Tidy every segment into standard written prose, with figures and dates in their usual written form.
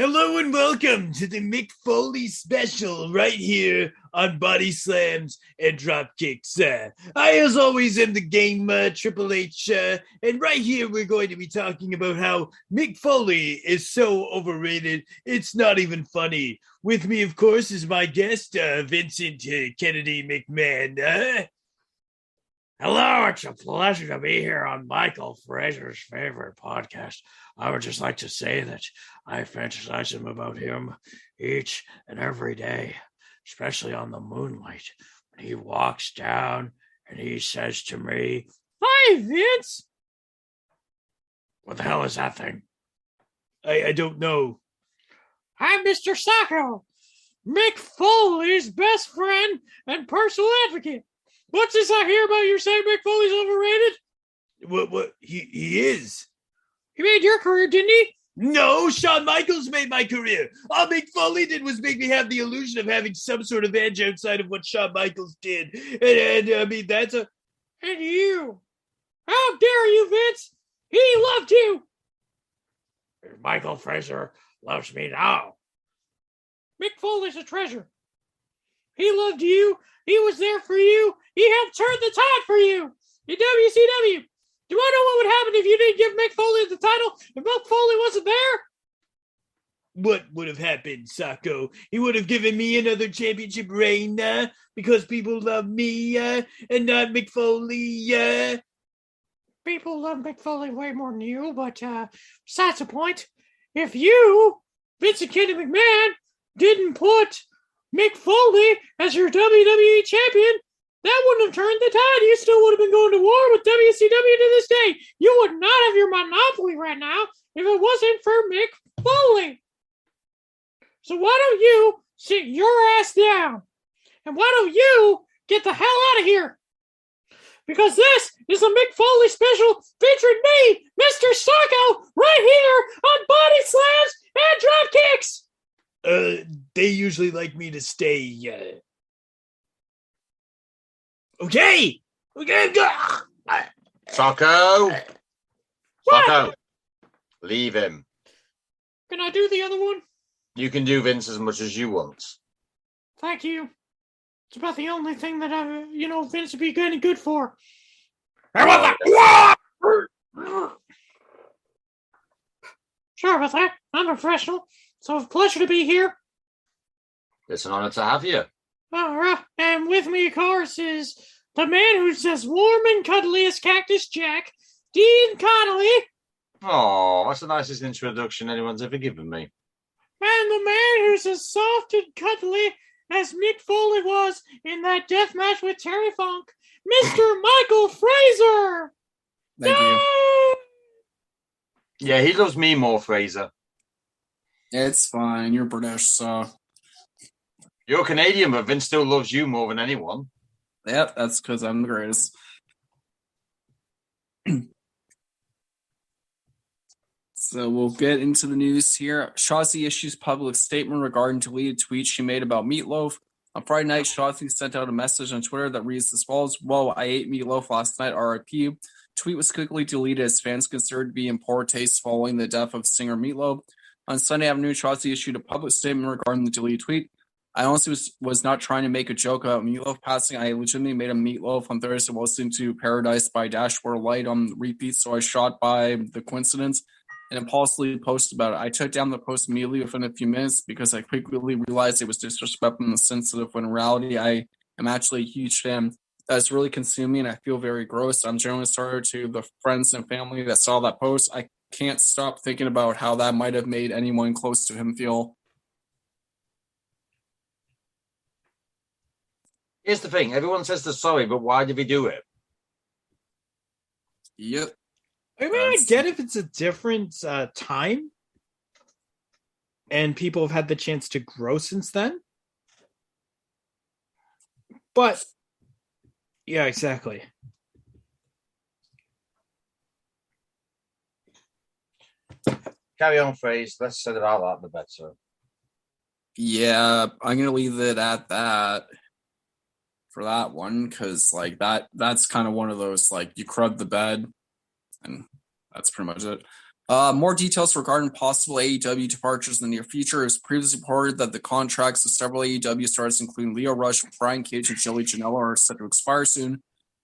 Hello and welcome to the Mick Foley special right here on Body Slams and Dropkicks. I, as always, am the game Triple H, and right here we're going to be talking about how Mick Foley is so overrated, it's not even funny. With me, of course, is my guest, Vincent Kennedy McMahon. Hello, it's a pleasure to be here on Michael Fraser's favorite podcast. I would just like to say that I fantasize about him each and every day, especially on the moonlight, when he walks down and he says to me, "Hi, Vince." What the hell is that thing? I don't know. I'm Mr. Sacco, Mick Foley's best friend and personal advocate. What's this I hear about you saying Mick Foley's overrated? What? He is. He made your career, didn't he? No, Shawn Michaels made my career. All Mick Foley did was make me have the illusion of having some sort of edge outside of what Shawn Michaels did. And I mean, that's a... And you. How dare you, Vince? He loved you. Michael Fraser loves me now. Mick Foley's a treasure. He loved you. He was there for you. He helped turn the tide for you in WCW. Do I know what would happen if you didn't give Mick Foley the title if Mick Foley wasn't there? What would have happened, Sacco? He would have given me another championship reign because people love me and not Mick Foley. People love Mick Foley way more than you, but besides the point, if you, Vincent Kennedy McMahon, didn't put Mick Foley as your WWE champion, that wouldn't have turned the tide. You still would have been going to war with WCW to this day. You would not have your monopoly right now if it wasn't for Mick Foley. So why don't you sit your ass down? And why don't you get the hell out of here? Because this is a Mick Foley special featuring me, Mr. Sacco, right here on Body Slams and Dropkicks. They usually like me to stay. Okay, go. Sacco! Sacco! Leave him. Can I do the other one? You can do Vince as much as you want. Thank you. It's about the only thing that Vince would be kind of good for. Sorry about that. I'm a professional, so it's a pleasure to be here. It's an honor to have you. All right, and with me, of course, is the man who's as warm and cuddly as Cactus Jack, Dean Connolly. Oh, that's the nicest introduction anyone's ever given me. And the man who's as soft and cuddly as Mick Foley was in that death match with Terry Funk, Mr. Michael Fraser. Thank you. Yeah, he loves me more, Fraser. It's fine. You're British, so. You're Canadian, but Vince still loves you more than anyone. Yep, that's because I'm the greatest. So we'll get into the news here. Shotzi issues public statement regarding deleted tweets she made about meatloaf. On Friday night, Shotzi sent out a message on Twitter that reads as follows: "Whoa, I ate meatloaf last night, RIP." Tweet was quickly deleted as fans considered to be in poor taste following the death of singer Meatloaf. On Sunday afternoon, Shotzi issued a public statement regarding the deleted tweet. "I honestly was not trying to make a joke about Meatloaf passing. I legitimately made a meatloaf on Thursday while listening to Paradise by Dashboard Light on repeat, so I shot by the coincidence and impulsively posted about it. I took down the post immediately within a few minutes because I quickly realized it was disrespectful and sensitive, when in reality I am actually a huge fan. That's really consuming and I feel very gross. I'm genuinely sorry to the friends and family that saw that post. I can't stop thinking about how that might have made anyone close to him feel." Here's the thing. Everyone says they're sorry, but why did he do it? Yep. I mean, I get if it's a different time and people have had the chance to grow since then. But, yeah, exactly. Carry on, Fraser. Let's set about that the better. Yeah, I'm going to leave it at that for that one, because like that's kind of one of those, like, you crud the bed and that's pretty much it. More details regarding possible AEW departures in the near future. It was previously reported that the contracts of several AEW stars, including Leo Rush, Brian Cage, and Joey Janela, are set to expire soon.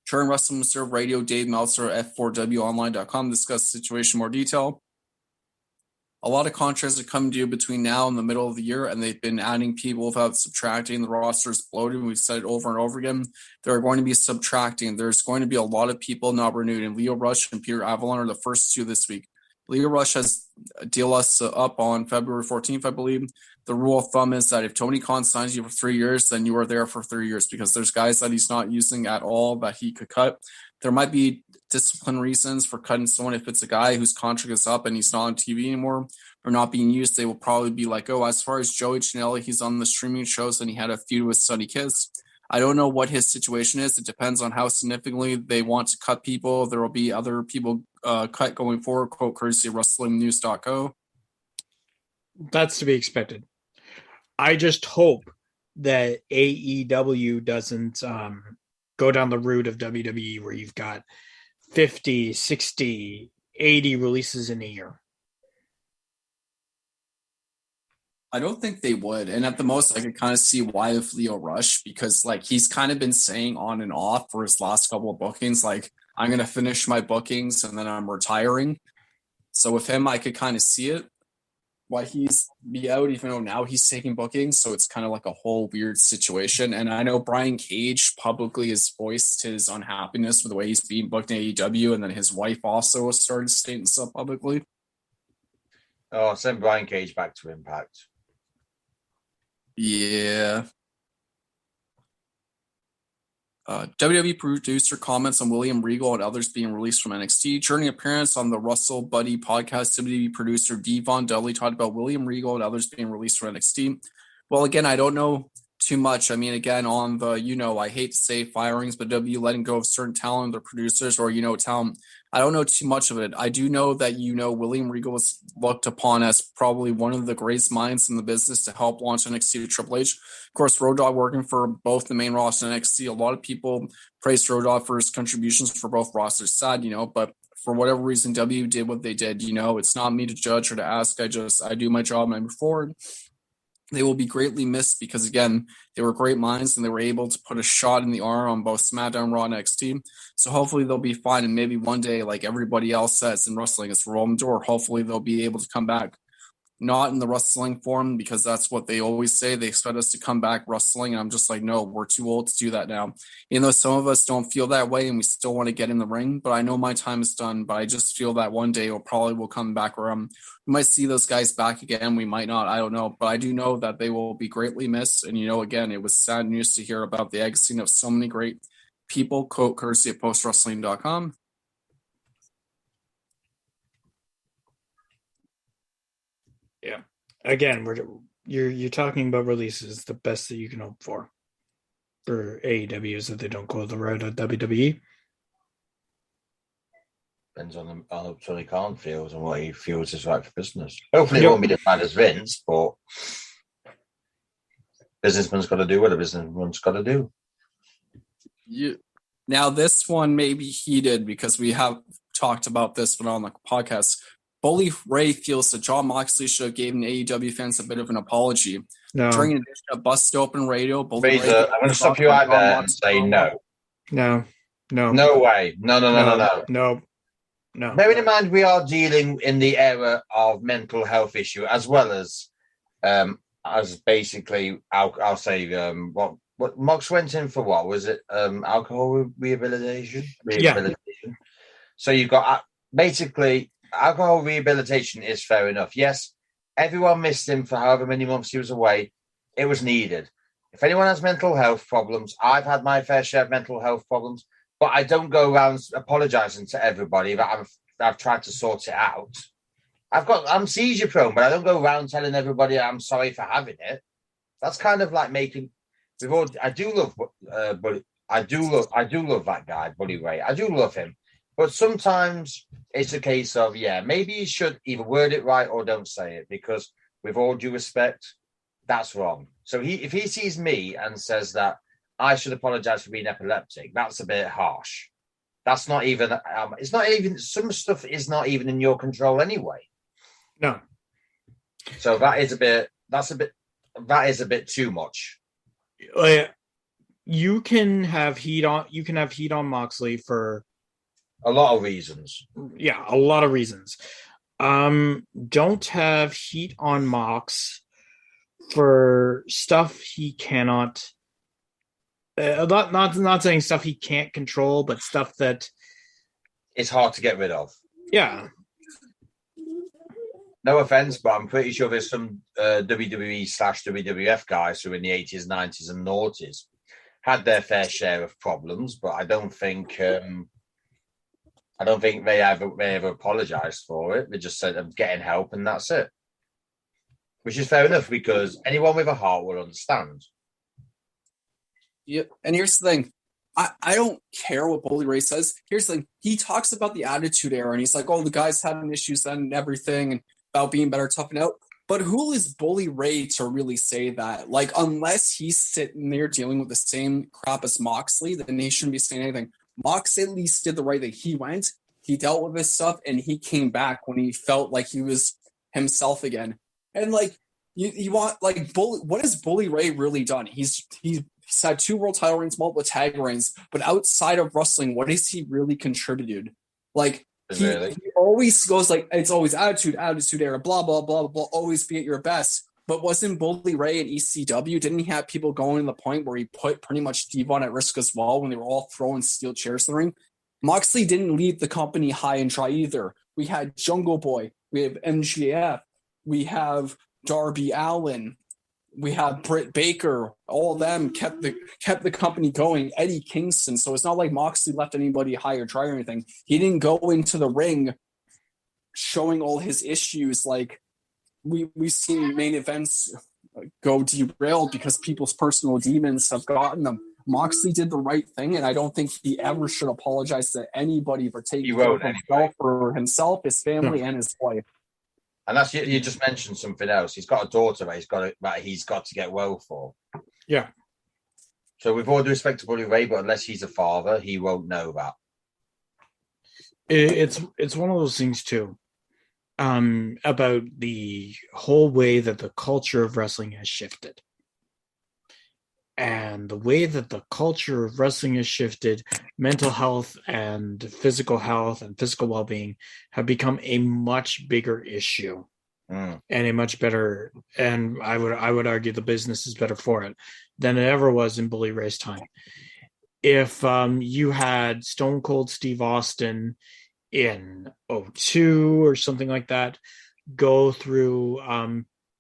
Turn Wrestling Observer Radio, Dave Meltzer, F4WOnline.com discussed the situation in more detail. A lot of contracts are coming due between now and the middle of the year, and they've been adding people without subtracting. The roster is bloated. We've said it over and over again. They're going to be subtracting. There's going to be a lot of people not renewed, and Leo Rush and Peter Avalon are the first two this week. Leo Rush has deal us up on February 14th, I believe. The rule of thumb is that if Tony Khan signs you for 3 years, then you are there for 3 years, because there's guys that he's not using at all that he could cut. There might be discipline reasons for cutting someone. If it's a guy whose contract is up and he's not on TV anymore or not being used, they will probably be like, oh, as far as Joey Janela, he's on the streaming shows and he had a feud with Sonny Kiss. I don't know what his situation is. It depends on how significantly they want to cut people. There will be other people cut going forward, quote, courtesy of WrestlingNews.co. That's to be expected. I just hope that AEW doesn't go down the route of WWE where you've got 50, 60, 80 releases in a year. I don't think they would. And at the most, I could kind of see why with Leo Rush, because like he's kind of been saying on and off for his last couple of bookings, like, I'm going to finish my bookings and then I'm retiring. So with him, I could kind of see it. Why he's be out, even though now he's taking bookings. So it's kind of like a whole weird situation. And I know Brian Cage publicly has voiced his unhappiness with the way he's being booked in AEW. And then his wife also started stating stuff publicly. Oh, send Brian Cage back to Impact. Yeah. WWE producer comments on William Regal and others being released from NXT. During an appearance on the Russell Buddy podcast, WWE producer Devon Dudley talked about William Regal and others being released from NXT. Well, again, I don't know too much. I mean, again, on the, I hate to say firings, but WWE letting go of certain talent, their producers, or, talent. I don't know too much of it. I do know that, William Regal was looked upon as probably one of the greatest minds in the business to help launch NXT to Triple H. Of course, Road Dogg working for both the main roster and NXT. A lot of people praised Road Dogg for his contributions for both rosters. Sad, but for whatever reason, W did what they did. It's not me to judge or to ask. I do my job and I move forward. They will be greatly missed because, again, they were great minds and they were able to put a shot in the arm on both SmackDown, Raw, and NXT. So hopefully they'll be fine. And maybe one day, like everybody else says in wrestling, it's a revolving door. Hopefully they'll be able to come back, not in the wrestling form, because that's what they always say. They expect us to come back wrestling. And I'm just like, no, we're too old to do that now. Even though some of us don't feel that way and we still want to get in the ring, but I know my time is done. But I just feel that one day will come back where we might see those guys back again. We might not. I don't know. But I do know that they will be greatly missed. And, again, it was sad news to hear about the exiting of so many great people, quote, courtesy of postwrestling.com. Yeah. Again, you're talking about releases. The best that you can hope for AEW is that they don't go the route of WWE. Depends on how Tony Khan feels and what he feels is right for business. Hopefully, it won't be defined as Vince, but businessman's got to do what a businessman's got to do. Now, this one may be heated because we have talked about this one on the podcast. Bully Ray feels that John Moxley should have given AEW fans a bit of an apology. No. During an edition of Busted Open Radio, Bully Ray, I'm going to stop you out there and say no. No. No way. No. Bearing in mind, we are dealing in the era of mental health issue as well as basically, I'll say, what Mox went in for. What was it? Alcohol rehabilitation. Yeah. So you've got basically alcohol rehabilitation is fair enough. Yes, everyone missed him for however many months he was away. It was needed. If anyone has mental health problems, I've had my fair share of mental health problems. But I don't go around apologising to everybody that I've tried to sort it out. I'm seizure prone, but I don't go around telling everybody I'm sorry for having it. That's kind of like making. I do love that guy, Bully Ray. I do love him, but sometimes it's a case of maybe you should either word it right or don't say it, because with all due respect, that's wrong. So if he sees me and says that I should apologize for being epileptic, that's a bit harsh. That's not even. It's not even. Some stuff is not even in your control anyway. No. So that is a bit. That is a bit too much. You can have heat on. You can have heat on Moxley for a lot of reasons. Yeah, a lot of reasons. Don't have heat on Mox for stuff he cannot. Not saying stuff he can't control, but stuff that it's hard to get rid of. Yeah. No offense, but I'm pretty sure there's some WWE/WWF guys who in the 80s, 90s, and noughties had their fair share of problems, but I don't think they ever apologized for it. They just said I'm getting help and that's it. Which is fair enough because anyone with a heart will understand. Yep. And here's the thing. I don't care what Bully Ray says. Here's the thing. He talks about the Attitude Era and he's like, oh, the guys having issues then and everything and about being better, toughen out. But who is Bully Ray to really say that? Like, unless he's sitting there dealing with the same crap as Moxley, then he shouldn't be saying anything. Mox at least did the right thing. He went, he dealt with his stuff, and he came back when he felt like he was himself again. And, like, you want, like, what has Bully Ray really done? He's had 2 world title reigns, multiple tag reigns, but outside of wrestling, what has he really contributed? Like, he always goes like, it's always attitude era, blah, blah, blah, blah, always be at your best. But wasn't Bully Ray in ECW? Didn't he have people going to the point where he put pretty much Devon at risk as well when they were all throwing steel chairs in the ring? Moxley didn't leave the company high and dry either. We had Jungle Boy, we have MJF, we have Darby Allin, we have Britt Baker. All of them kept the company going. Eddie Kingston. So it's not like Moxley left anybody high or dry or anything. He didn't go into the ring showing all his issues. Like we've seen main events go derailed because people's personal demons have gotten them. Moxley did the right thing, and I don't think he ever should apologize to anybody for taking care of himself, for himself, his family, and his wife. And that's you just mentioned something else. He's got a daughter that he's got to get well for. Yeah. So with all due respect to Bully Ray, but unless he's a father, he won't know that. It's one of those things too. About the whole way that the culture of wrestling has shifted. And the way that the culture of wrestling has shifted, mental health and physical well-being have become a much bigger issue and a much better, and I would argue the business is better for it than it ever was in Bully Ray's time. If you had Stone Cold Steve Austin in 2002 or something like that, go through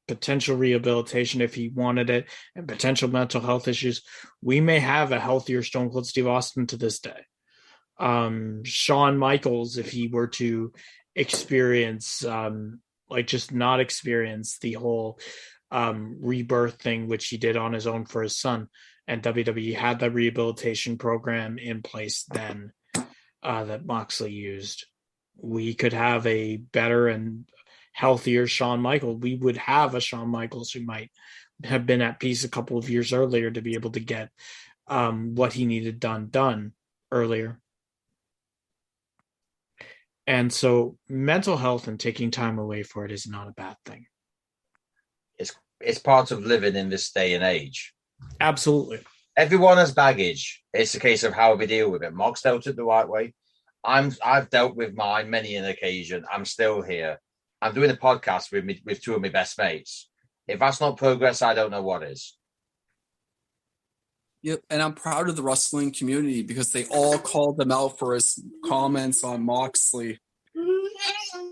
potential rehabilitation if he wanted it, and potential mental health issues, we may have a healthier Stone Cold Steve Austin to this day. Shawn Michaels, if he were to experience, just not experience the whole rebirth thing, which he did on his own for his son, and WWE had that rehabilitation program in place then that Moxley used, we could have a better and healthier Shawn Michaels. We would have a Shawn Michaels who might have been at peace a couple of years earlier to be able to get what he needed done earlier. And so mental health and taking time away for it is not a bad thing. It's part of living in this day and age. Absolutely. Everyone has baggage. It's a case of how we deal with it. Mox dealt it the right way. I've dealt with mine many an occasion. I'm still here. I'm doing a podcast with 2 of my best mates. If that's not progress, I don't know what is. Yep, and I'm proud of the wrestling community because they all called them out for his comments on Moxley.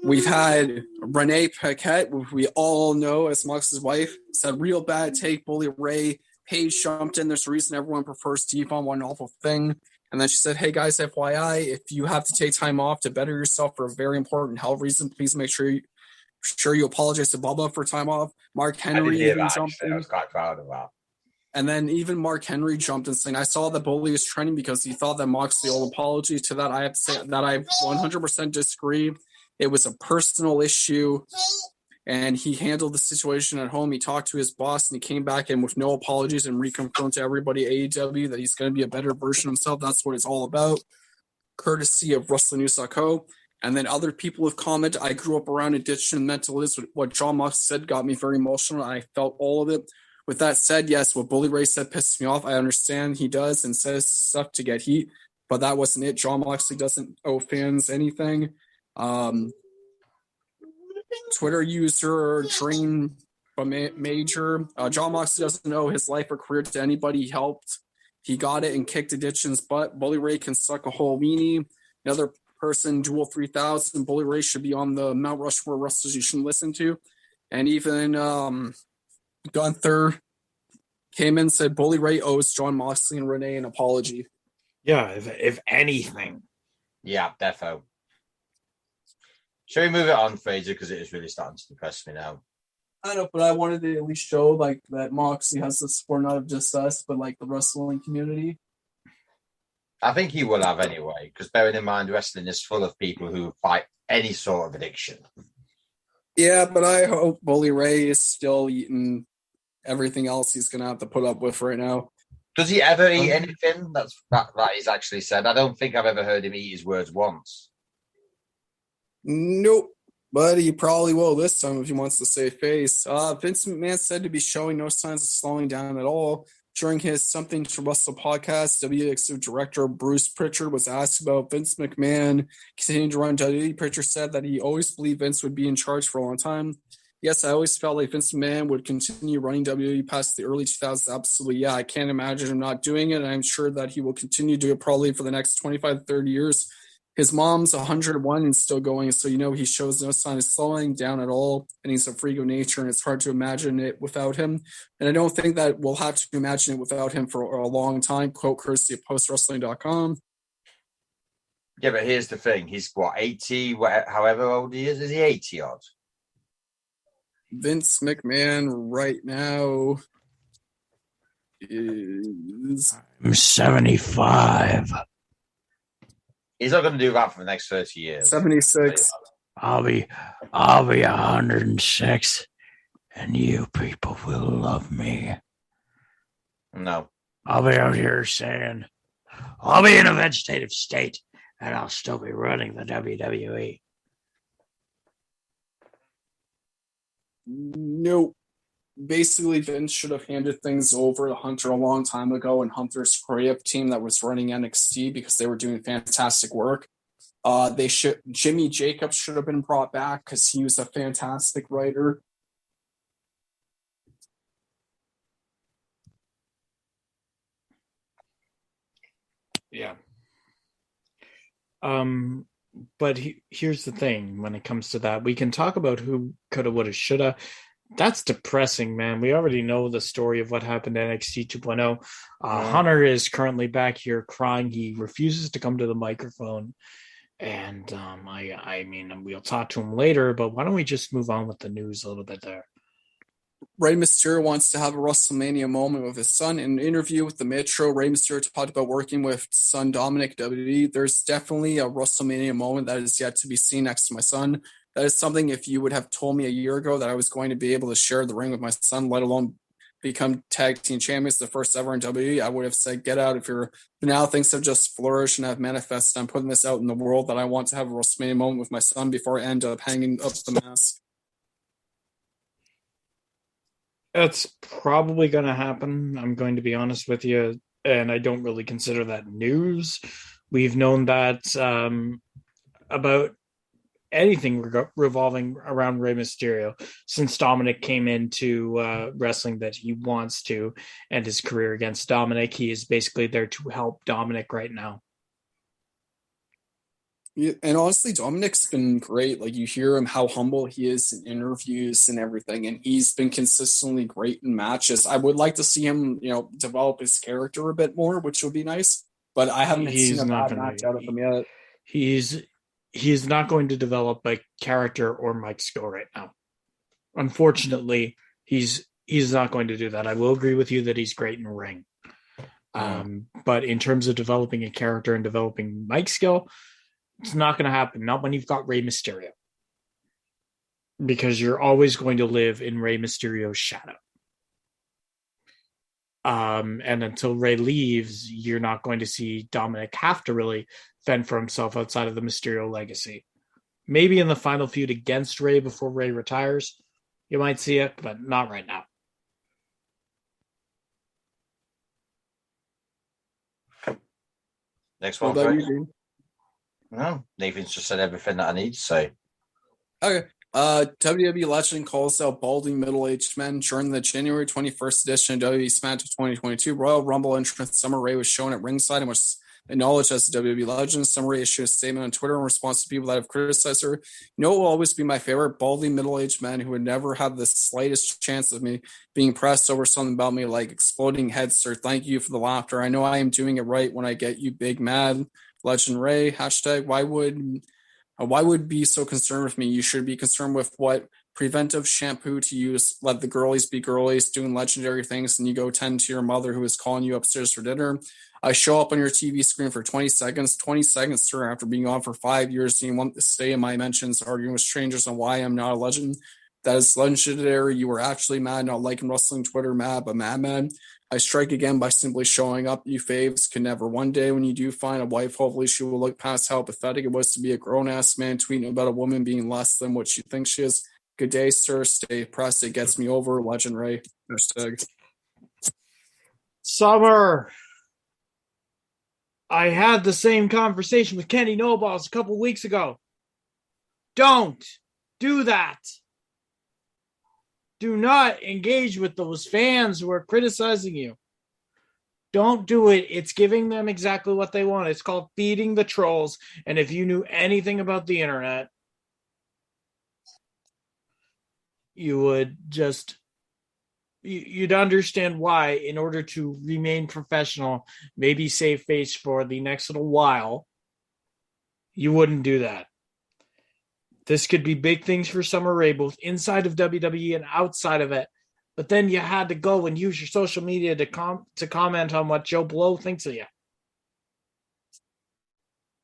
We've had Renee Paquette, who we all know as Mox's wife, said real bad take, Bully Ray. Paige jumped in. There's a reason everyone prefers Devon, one awful thing. And then she said, hey, guys, FYI, if you have to take time off to better yourself for a very important health reason, please make sure you apologize to Bubba for time off. Mark Henry even jumped in. I was quite proud of that. And then even Mark Henry jumped in saying, I saw that Bully was trending because he thought that Moxley owed apology. To that, I have to say that I 100% disagree. It was a personal issue, and he handled the situation at home. He talked to his boss, and he came back in with no apologies and reconfirmed to everybody at AEW that he's going to be a better version of himself. That's what it's all about. courtesy of WrestlingNews.co. And then other people have commented. I grew up around addiction and mental illness. What John Mox said got me very emotional. I felt all of it. With that said, yes, what Bully Ray said pisses me off. I understand he does and says stuff to get heat, but that wasn't it. John Moxley doesn't owe fans anything. Twitter user Drain Major. John Moxley doesn't owe his life or career to anybody he helped. He got it and kicked Addiction's butt. Bully Ray can suck a whole weenie. Another person, Duel 3000. Bully Ray should be on the Mount Rushmore wrestlers you shouldn't listen to. And even Gunther came in and said Bully Ray owes John Moxley and Renee an apology. Yeah, if anything. Yeah, defo. Shall we move it on, Fraser? Because it is really starting to depress me now. I know, but I wanted to at least show like that Moxley has the support not of just us, but like the wrestling community. I think he will have anyway, because bearing in mind, wrestling is full of people who fight any sort of addiction. Yeah, but I hope Bully Ray is still eating everything else he's going to have to put up with right now. Does he ever eat anything? That he's actually said. I don't think I've ever heard him eat his words once. Nope, but he probably will this time if he wants to save face. Vince McMahon said to be showing no signs of slowing down at all. During his Something to Wrestle podcast, WXW director Bruce Pritchard was asked about Vince McMahon continuing to run WWE. Pritchard said that he always believed Vince would be in charge for a long time. Yes, I always felt like Vince McMahon would continue running WWE past the early 2000s. Absolutely, yeah. I can't imagine him not doing it, and I'm sure that he will continue to do it probably for the next 25 to 30 years. His mom's 101 and still going, so he shows no sign of slowing down at all, and he's a freak of nature, and it's hard to imagine it without him. And I don't think that we'll have to imagine it without him for a long time, quote courtesy of postwrestling.com. Yeah, but here's the thing. He's, 80, however old he is? Is he 80 odd? Vince McMahon right now is... I'm 75. He's not going to do that for the next 30 years. 76. I'll be 106, and you people will love me. No. I'll be out here saying, I'll be in a vegetative state, and I'll still be running the WWE. Nope. Basically, Vince should have handed things over to Hunter a long time ago and Hunter's creative team that was running NXT because they were doing fantastic work. Jimmy Jacobs should have been brought back because he was a fantastic writer. Yeah. But here's the thing. When it comes to that, we can talk about who coulda, woulda, shoulda. That's depressing, man. We already know the story of what happened at NXT 2.0. Hunter is currently back here crying. He refuses to come to the microphone. And I mean, we'll talk to him later, but why don't we just move on with the news a little bit there? Rey Mysterio wants to have a WrestleMania moment with his son. In an interview with the Metro, Rey Mysterio talked about working with son Dominic WWE. There's definitely a WrestleMania moment that is yet to be seen next to my son. That is something, if you would have told me a year ago that I was going to be able to share the ring with my son, let alone become tag team champions, the first ever in WWE, I would have said, get out of here. But now things have just flourished and have manifested. I'm putting this out in the world that I want to have a WrestleMania moment with my son before I end up hanging up the mask. That's probably going to happen. I'm going to be honest with you, and I don't really consider that news. We've known that about anything revolving around Rey Mysterio since Dominic came into wrestling that he wants to end his career against Dominic. He is basically there to help Dominic right now. Yeah, and honestly, Dominic's been great. Like, you hear him, how humble he is in interviews and everything, and he's been consistently great in matches. I would like to see him, develop his character a bit more, which would be nice. But I haven't seen a bad match out of him yet. He's not going to develop a character or mic skill right now. Unfortunately, he's not going to do that. I will agree with you that he's great in ring. But in terms of developing a character and developing mic skill, it's not going to happen. Not when you've got Rey Mysterio. Because you're always going to live in Rey Mysterio's shadow. And until Ray leaves, you're not going to see Dominic have to really fend for himself outside of the Mysterio legacy. Maybe in the final feud against Ray before Ray retires, you might see it, but not right now. Next What one, about Chris? you, Dean? No, Nathan's just said everything that I need to say. Okay. WWE legend calls out balding middle-aged men during the January 21st edition of WWE SmackDown 2022 Royal Rumble entrance. Summer Rae was shown at ringside and was acknowledged as the WWE legend. Summer Rae issued a statement on Twitter in response to people that have criticized her. You know what will always be my favorite? Balding middle-aged men who would never have the slightest chance of me being pressed over something about me like exploding heads, sir. Thank you for the laughter. I know I am doing it right when I get you big mad. Legend Ray. Hashtag why would be so concerned with me? You should be concerned with what preventive shampoo to use. Let the girlies be girlies, doing legendary things, and you go tend to your mother who is calling you upstairs for dinner. I show up on your TV screen for 20 seconds. 20 seconds, sir, after being on for 5 years, and you want to stay in my mentions, arguing with strangers on why I'm not a legend. That is legendary. You were actually mad, not liking wrestling Twitter mad, but mad. I strike again by simply showing up. You faves can never. One day when you do find a wife, hopefully she will look past how pathetic it was to be a grown-ass man tweeting about a woman being less than what she thinks she is. Good day, sir. Stay pressed. It gets me over. Legend Ray. Hashtag. Summer. I had the same conversation with Kenny Nobles a couple weeks ago. Don't do that. Do not engage with those fans who are criticizing you. Don't do it. It's giving them exactly what they want. It's called feeding the trolls. And if you knew anything about the internet, you would just, you'd understand why, in order to remain professional, maybe save face for the next little while, you wouldn't do that. This could be big things for Summer Rae, both inside of WWE and outside of it. But then you had to go and use your social media to comment on what Joe Blow thinks of you.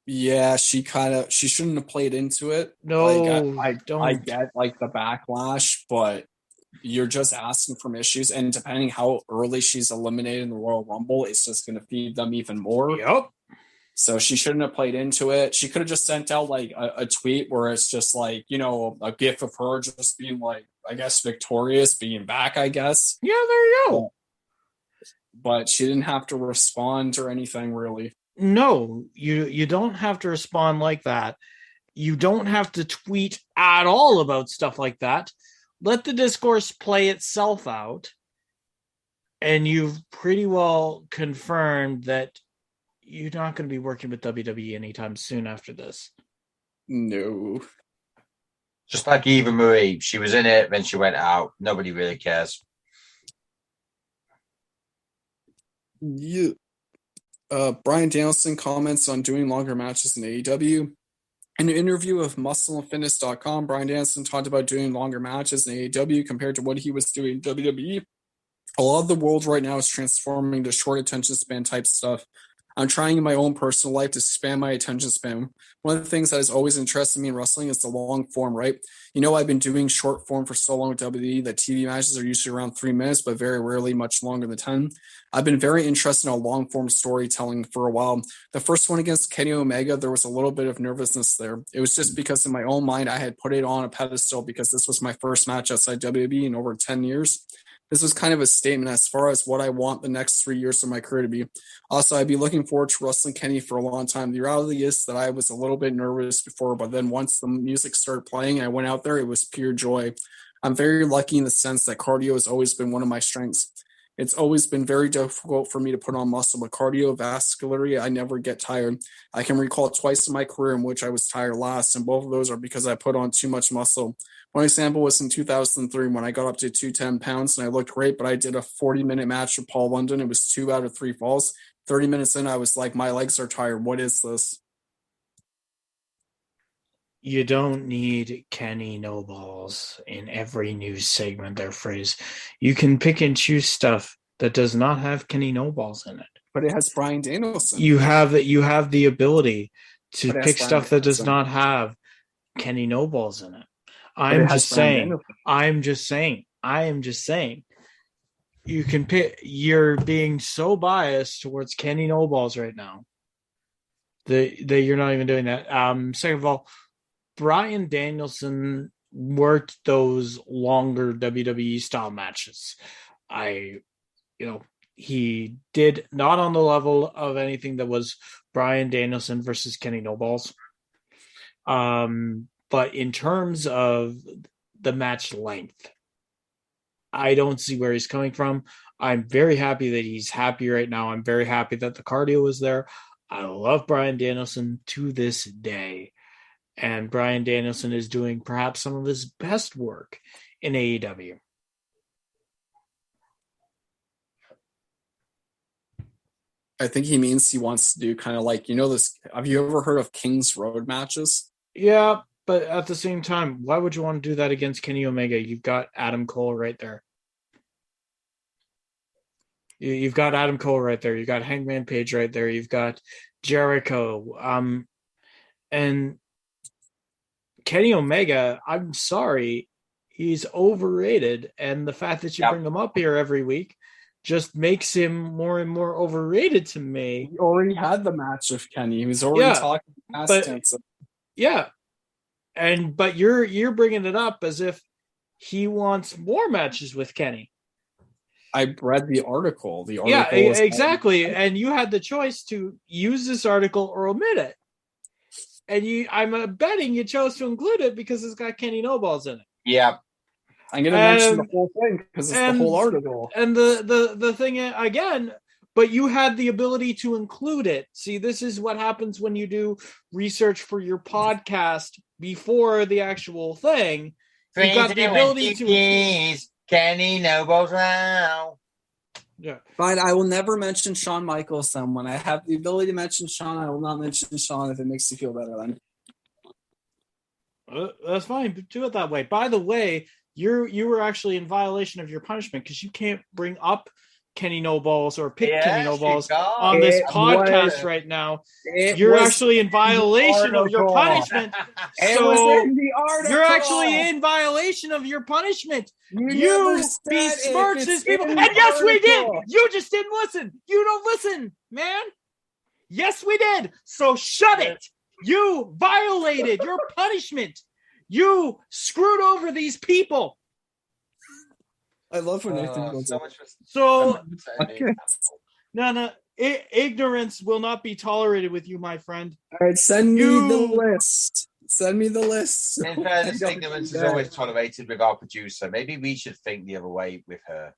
Yeah, she shouldn't have played into it. No, I don't. get like the backlash, but you're just asking for issues, and depending how early she's eliminated in the Royal Rumble, it's just going to feed them even more. Yep. So she shouldn't have played into it. She could have just sent out like a tweet where it's just like, you know, a gif of her just being like, I guess, victorious, being back, I guess. Yeah, there you go. But she didn't have to respond or anything, really. No, you don't have to respond like that. You don't have to tweet at all about stuff like that. Let the discourse play itself out. And you've pretty well confirmed that you're not going to be working with WWE anytime soon after this. No. Just like Eva Marie. She was in it, then she went out. Nobody really cares. Yeah. Brian Danielson comments on doing longer matches in AEW. In an interview with MuscleandFitness.com, Brian Danielson talked about doing longer matches in AEW compared to what he was doing in WWE. A lot of the world right now is transforming to short attention span type stuff. I'm trying in my own personal life to expand my attention span. One of the things that has always interested me in wrestling is the long form, right? You know, I've been doing short form for so long with WWE that TV matches are usually around 3 minutes, but very rarely much longer than 10. I've been very interested in long form storytelling for a while. The first one against Kenny Omega, there was a little bit of nervousness there. It was just because in my own mind, I had put it on a pedestal because this was my first match outside WWE in over 10 years. This was kind of a statement as far as what I want the next 3 years of my career to be. Also, I'd be looking forward to wrestling Kenny for a long time. The reality is that I was a little bit nervous before, but then once the music started playing and I went out there, it was pure joy. I'm very lucky in the sense that cardio has always been one of my strengths. It's always been very difficult for me to put on muscle, but cardiovascularly, I never get tired. I can recall twice in my career in which I was tired last, and both of those are because I put on too much muscle. One example was in 2003 when I got up to 210 pounds and I looked great, but I did a 40-minute match with Paul London. It was 2 out of 3 falls. 30 minutes in, I was like, my legs are tired. What is this? You don't need Kenny No Balls in every news segment or phrase. You can pick and choose stuff that does not have Kenny No Balls in it. But it has Brian Danielson. You have the ability to pick stuff that does not have Kenny No Balls in it. I am just saying. you can pick. You're being so biased towards Kenny No Balls right now that you're not even doing that. Second of all, Bryan Danielson worked those longer WWE style matches. He did not on the level of anything that was Bryan Danielson versus Kenny No Balls. But in terms of the match length, I don't see where he's coming from. I'm very happy that he's happy right now. I'm very happy that the cardio was there. I love Bryan Danielson to this day. And Bryan Danielson is doing perhaps some of his best work in AEW. I think he means he wants to do kind of like, this. Have you ever heard of King's Road matches? Yeah, but at the same time, why would you want to do that against Kenny Omega? You've got Adam Cole right there. You've got Adam Cole right there. You've got Hangman Page right there. You've got Jericho. And Kenny Omega, I'm sorry, he's overrated. And the fact that you bring him up here every week just makes him more and more overrated to me. He already had the match with Kenny. He was already talking past tense. Yeah. But you're bringing it up as if he wants more matches with Kenny. I read the article. Exactly. And you had the choice to use this article or omit it. And I'm betting you chose to include it because it's got Kenny No Balls in it. Yeah. I'm going to mention the whole thing because it's the whole article. And the thing again, but you had the ability to include it. See, this is what happens when you do research for your podcast before the actual thing. You got the ability to. Kenny No Balls now. Yeah. Fine, I will never mention Shawn Michaels. When I have the ability to mention Shawn, I will not mention Shawn if it makes you feel better. Then that's fine. Do it that way. By the way, you were actually in violation of your punishment because you can't bring up Kenny No Balls or pick Kenny No Balls on this podcast right now. You're actually in violation of your punishment. So you're actually in violation of your punishment. You besmirched his people. And yes, we did. You just didn't listen. You don't listen, man. Yes, we did. So shut it. You violated your punishment. You screwed over these people. I love when Nathan goes up. So, no, ignorance will not be tolerated with you, my friend. All right, send me the list. Send me the list. In fairness, ignorance is always tolerated with our producer. Maybe we should think the other way with her.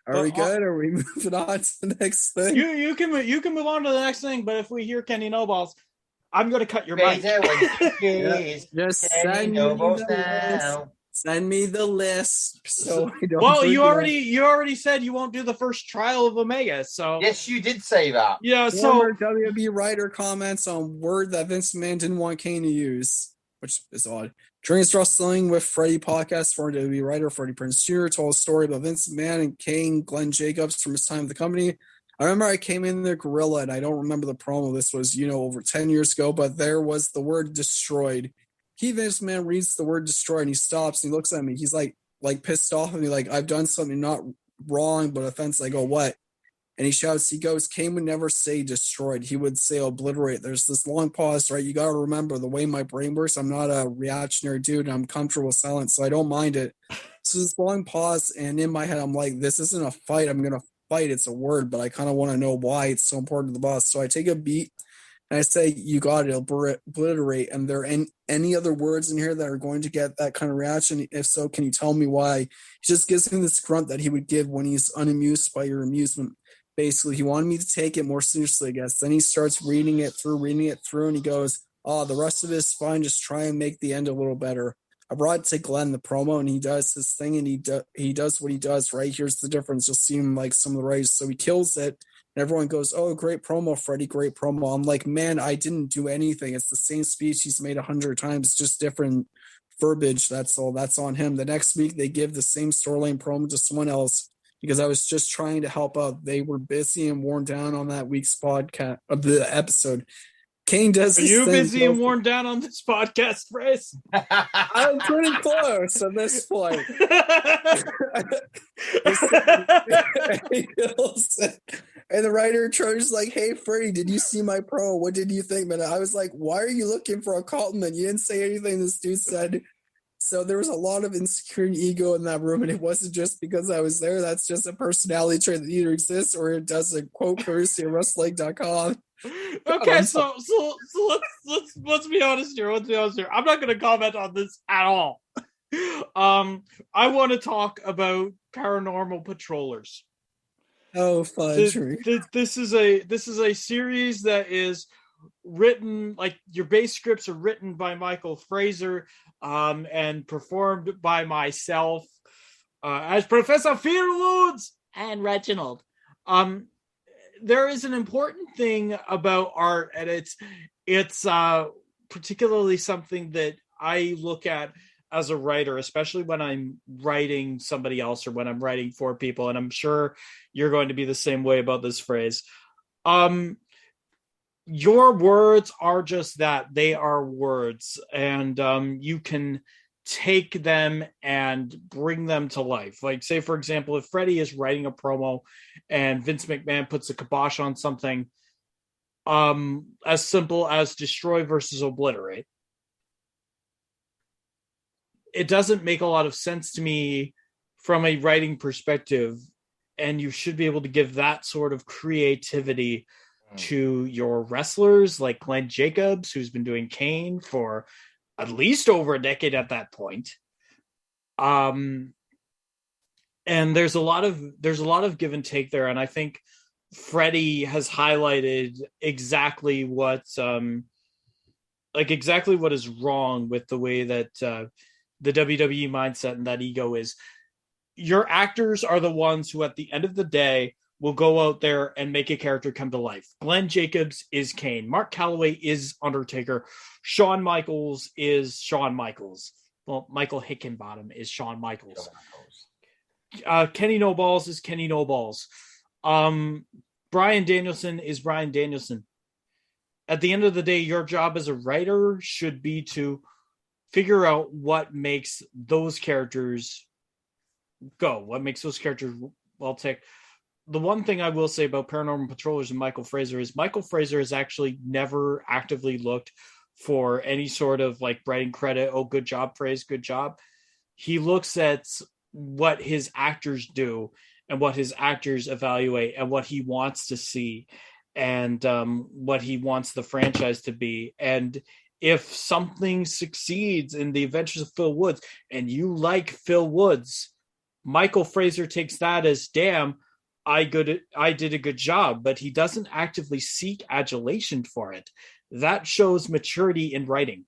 Are we good? Are we moving on to the next thing? You can move on to the next thing, but if we hear Kenny No Balls, I'm going to cut your mic. Just send me the list. Send me the list. So you already said you won't do the first trial of Omega. So yes, you did say that. Yeah. So WWE writer comments on word that Vince McMahon didn't want Kane to use, which is odd. Dreams Wrestling with Freddie podcast, former WWE writer Freddie Prinze Jr. told a story about Vince McMahon and Kane Glenn Jacobs from his time at the company. I remember I came in the Gorilla, and I don't remember the promo. This was, over 10 years ago, but there was the word destroyed. Vince McMahon reads the word destroyed, and he stops, and he looks at me. He's like pissed off at me, like, I've done something not wrong, but offensive. I go, what? And he shouts, he goes, Kane would never say destroyed. He would say obliterate. There's this long pause, right? You got to remember the way my brain works. I'm not a reactionary dude, and I'm comfortable with silence, so I don't mind it. So this long pause, and in my head, I'm like, this isn't a fight. I'm going to fight. It's a word, but I kind of want to know why it's so important to the boss. So I take a beat, and I say, you got it, obliterate. And there are any other words in here that are going to get that kind of reaction? If so, can you tell me why? He just gives me this grunt that he would give when he's unamused by your amusement. Basically, he wanted me to take it more seriously, I guess. Then he starts reading it through, and he goes, the rest of it is fine. Just try and make the end a little better. I brought it to Glenn, the promo, and he does his thing, and he does what he does, right? Here's the difference. You'll see him like some of the writers. So he kills it, and everyone goes, oh, great promo, Freddie, great promo. I'm like, man, I didn't do anything. It's the same speech he's made 100 times, just different verbiage. That's all. That's on him. The next week, they give the same storyline promo to someone else because I was just trying to help out. They were busy and worn down on that week's podcast of the episode. Kane does. Are his you thing, busy and so- worn down on this podcast, Bryce? I'm pretty close at this point. And the writer Troy's like, "Hey, Freddie, did you see my pro? What did you think, man?" I was like, "Why are you looking for a compliment? You didn't say anything." This dude said. So there was a lot of insecurity and ego in that room, and it wasn't just because I was there. That's just a personality trait that either exists or it doesn't. Quote courtesy of wrestling.com. Okay, so let's be honest here. I'm not going to comment on this at all. I want to talk about Paranormal Patrollers. Oh, fudge. This is a series that is written, like, your base scripts are written by Michael Fraser, and performed by myself, as Professor Fearwoods and Reginald. There is an important thing about art, and it's particularly something that I look at as a writer, especially when I'm writing somebody else or when I'm writing for people, and I'm sure you're going to be the same way about this phrase. Your words are just that. They are words, and you can take them and bring them to life. Like, say, for example, if Freddie is writing a promo and Vince McMahon puts a kibosh on something, as simple as destroy versus obliterate, it doesn't make a lot of sense to me from a writing perspective, and you should be able to give that sort of creativity to your wrestlers, like Glenn Jacobs, who's been doing Kane for at least over a decade at that point. And there's a lot of give and take there, and I think Freddie has highlighted exactly what is wrong with the way that the WWE mindset and that ego is. Your actors are the ones who, at the end of the day, will go out there and make a character come to life. Glenn Jacobs is Kane. Mark Calloway is Undertaker. Shawn Michaels is Shawn Michaels. Well, Michael Hickenbottom is Shawn Michaels. Kenny No Balls is Kenny No Balls. Bryan Danielson is Bryan Danielson. At the end of the day, your job as a writer should be to figure out what makes those characters go, what makes those characters well tick. The one thing I will say about Paranormal Patrollers and Michael Fraser is Michael Fraser has actually never actively looked for any sort of like writing credit. Oh, good job, phrase, good job. He looks at what his actors do and what his actors evaluate and what he wants to see and what he wants the franchise to be. And if something succeeds in the Adventures of Phil Woods and you like Phil Woods, Michael Fraser takes that as, damn, I did a good job, but he doesn't actively seek adulation for it. That shows maturity in writing.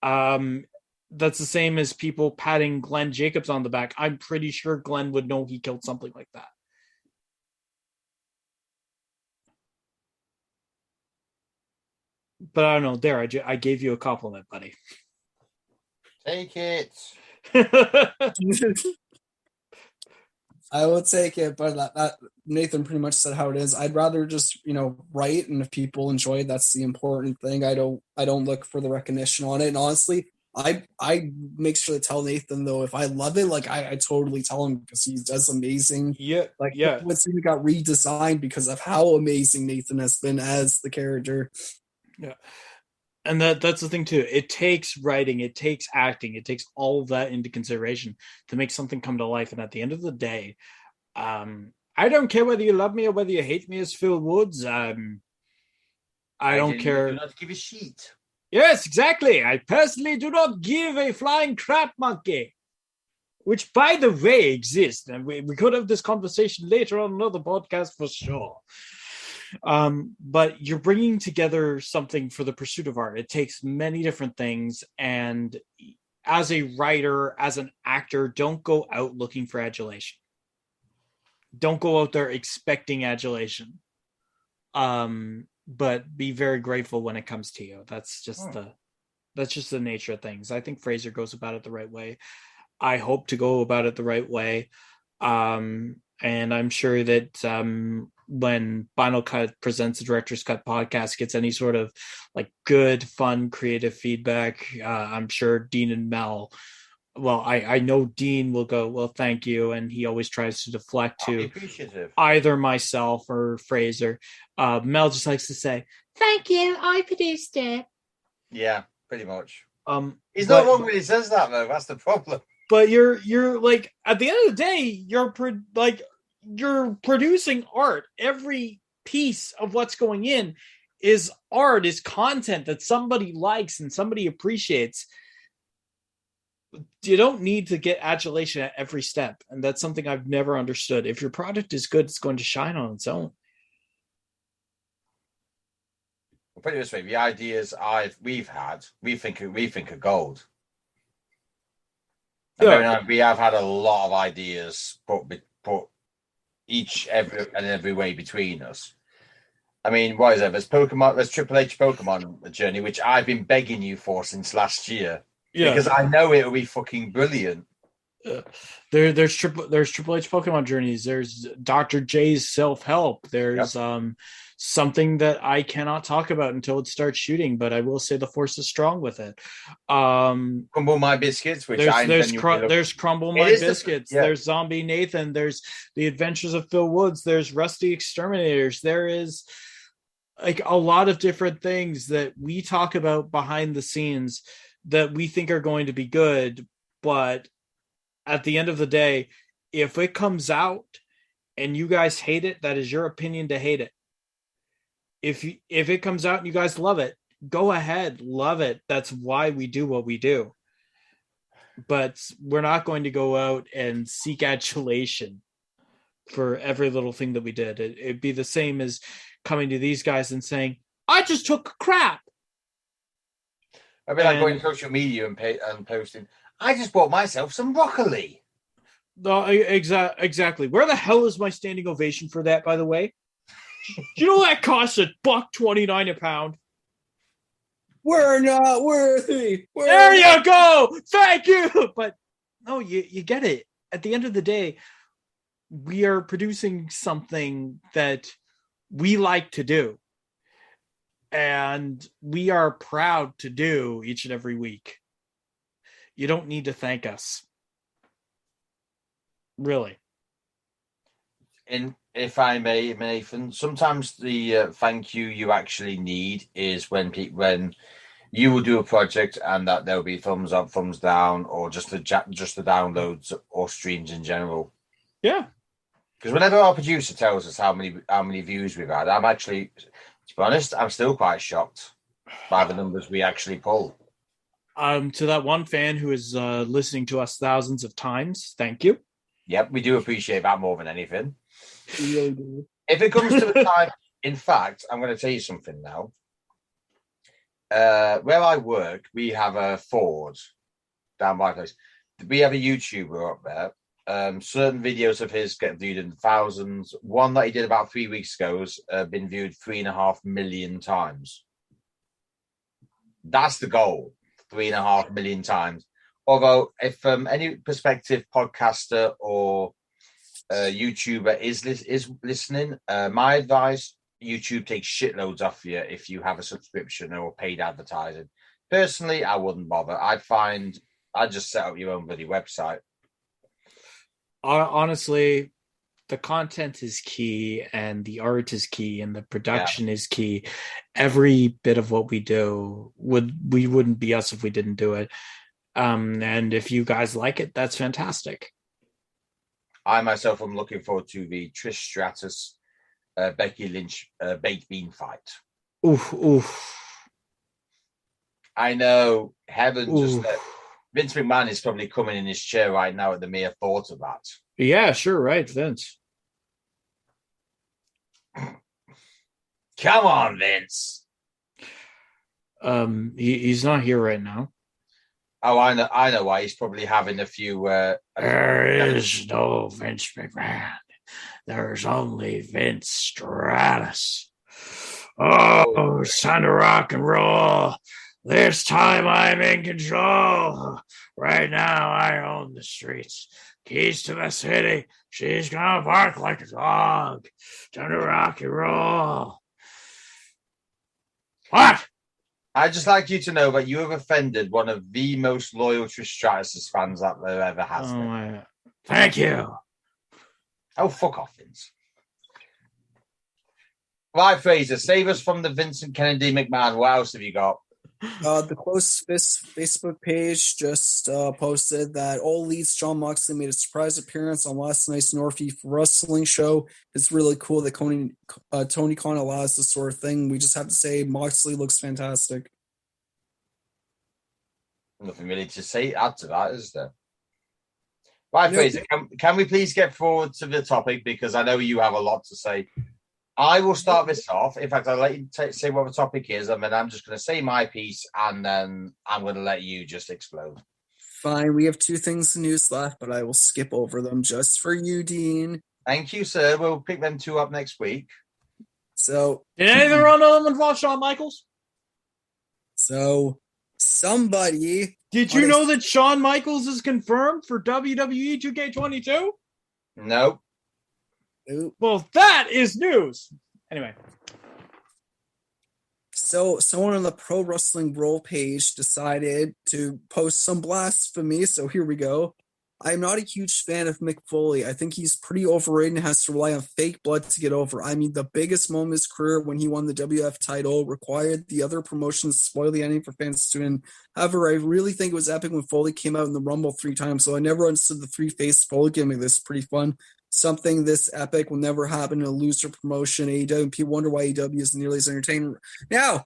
That's the same as people patting Glenn Jacobs on the back. I'm pretty sure Glenn would know he killed something like that. But I don't know. There, I gave you a compliment, buddy. Take it. I will take it, but that Nathan pretty much said how it is. I'd rather just, write, and if people enjoy it, that's the important thing. I don't look for the recognition on it. And honestly, I make sure to tell Nathan, though, if I love it, like I totally tell him, because he does amazing. Yeah. What's even got redesigned because of how amazing Nathan has been as the character. Yeah. And that's the thing too. It takes writing, it takes acting, it takes all of that into consideration to make something come to life. And at the end of the day, I don't care whether you love me or whether you hate me as Phil Woods. I don't care. Do not give a shit. Yes, exactly. I personally do not give a flying crap monkey, which, by the way, exists. And we could have this conversation later on another podcast for sure. But you're bringing together something for the pursuit of art. It takes many different things. And as a writer, as an actor, don't go out looking for adulation. Don't go out there expecting adulation. But be very grateful when it comes to you. That's just the nature of things. I think Fraser goes about it the right way. I hope to go about it the right way. And I'm sure that when Finalcut presents the Director's Cut podcast gets any sort of like good, fun, creative feedback, I'm sure Dean and Mel. Well, I know Dean will go, well, thank you, and he always tries to deflect to either myself or Fraser. Mel just likes to say, "Thank you, I produced it." Yeah, pretty much. He's but, not wrong when he says that, though. That's the problem. But you're like, at the end of the day, you're producing art. Every piece of what's going in is art, is content that somebody likes and somebody appreciates. You don't need to get adulation at every step, and that's something I've never understood. If your product is good, it's going to shine on its own. Well, put it this way: the ideas we've had, we think are gold. Yeah. We have had a lot of ideas put every way between us. I mean, what is it? There's Triple H Pokemon Journey, which I've been begging you for since last year. Yeah. Because I know it'll be fucking brilliant. There's Triple H Pokemon Journeys. There's Dr. J's Self-Help. There's something that I cannot talk about until it starts shooting, but I will say the Force is strong with it. Crumble My Biscuits, which there's Crumble My Biscuits. There's Zombie Nathan. There's The Adventures of Phil Woods. There's Rusty Exterminators. There is like a lot of different things that we talk about behind the scenes that we think are going to be good, but at the end of the day, if it comes out and you guys hate it, that is your opinion to hate it. If it comes out and you guys love it, go ahead, love it. That's why we do what we do. But we're not going to go out and seek adulation for every little thing that we did. It'd be the same as coming to these guys and saying, "I just took a crap." I mean, like going to social media and posting, "I just bought myself some broccoli." No, exactly. Where the hell is my standing ovation for that, by the way? Do you know that costs $1.29 a pound? We're not worthy. There you go. Thank you. But no, you get it. At the end of the day, we are producing something that we like to do. And we are proud to do each and every week. You don't need to thank us. Really. And if I may, Nathan, sometimes the thank you actually need is when you will do a project and that there'll be thumbs up, thumbs down, or just the downloads or streams in general. Yeah. Because whenever our producer tells us how many views we've had, I'm actually, to be honest, I'm still quite shocked by the numbers we actually pull. To that one fan who is listening to us thousands of times, thank you. Yep, we do appreciate that more than anything. We really do. If it comes to the time, in fact, I'm going to tell you something now. Where I work, we have a Ford down my place. We have a YouTuber up there. Certain videos of his get viewed in thousands. One that he did about 3 weeks ago has been viewed 3.5 million times. That's the goal, 3.5 million times. Although, if any prospective podcaster or YouTuber is listening, my advice: YouTube takes shitloads off you if you have a subscription or paid advertising. Personally, I wouldn't bother. I'd just set up your own bloody website. Honestly, the content is key and the art is key and the production is key. Every bit of what we do wouldn't be us if we didn't do it. And if you guys like it, that's fantastic. I myself am looking forward to the Trish Stratus, Becky Lynch baked bean fight. Oof. I know heaven just Vince McMahon is probably coming in his chair right now at the mere thought of that. Yeah, sure, right, Vince. Come on, Vince. He's not here right now. Oh, I know why. He's probably having a few. There is no Vince McMahon. There's only Vince Stratus. Oh, it's time to rock and roll. This time I'm in control. Right now I own the streets. Keys to the city. She's gonna bark like a dog. Time to rock and roll. What? I'd just like you to know that you have offended one of the most loyal Trish Stratus fans that there ever has been. Thank you. Oh, fuck off, Vince. Right, Fraser, save us from the Vincent Kennedy McMahon. What else have you got? The Close Fist Facebook page just posted that All Elite's John Moxley made a surprise appearance on last night's Northeast Wrestling show. It's really cool that Tony Khan allows this sort of thing. We just have to say Moxley looks fantastic. Nothing really to say add to that, is there? Right, Fraser, can we please get forward to the topic, because I know you have a lot to say. I will start this off. In fact, I'll let you say what the topic is, and then I'm just going to say my piece, and then I'm going to let you just explode. Fine, we have 2 things in news left, but I will skip over them just for you, Dean. Thank you, sir. We'll pick them 2 up next week. So, Did any of the run of them involve Shawn Michaels? So, somebody... Did you know that Shawn Michaels is confirmed for WWE 2K22? No. Well, that is news. Anyway. So someone on the Pro Wrestling Roll page decided to post some blasphemy. So here we go. I'm not a huge fan of Mick Foley. I think he's pretty overrated and has to rely on fake blood to get over. I mean, the biggest moment of his career when he won the WF title required the other promotions to spoil the ending for fans to win. However, I really think it was epic when Foley came out in the Rumble 3 times, so I never understood the 3-faced Foley gimmick. This is pretty fun. Something this epic will never happen in a loser promotion. AEW, and people wonder why AEW is nearly as entertaining. Now,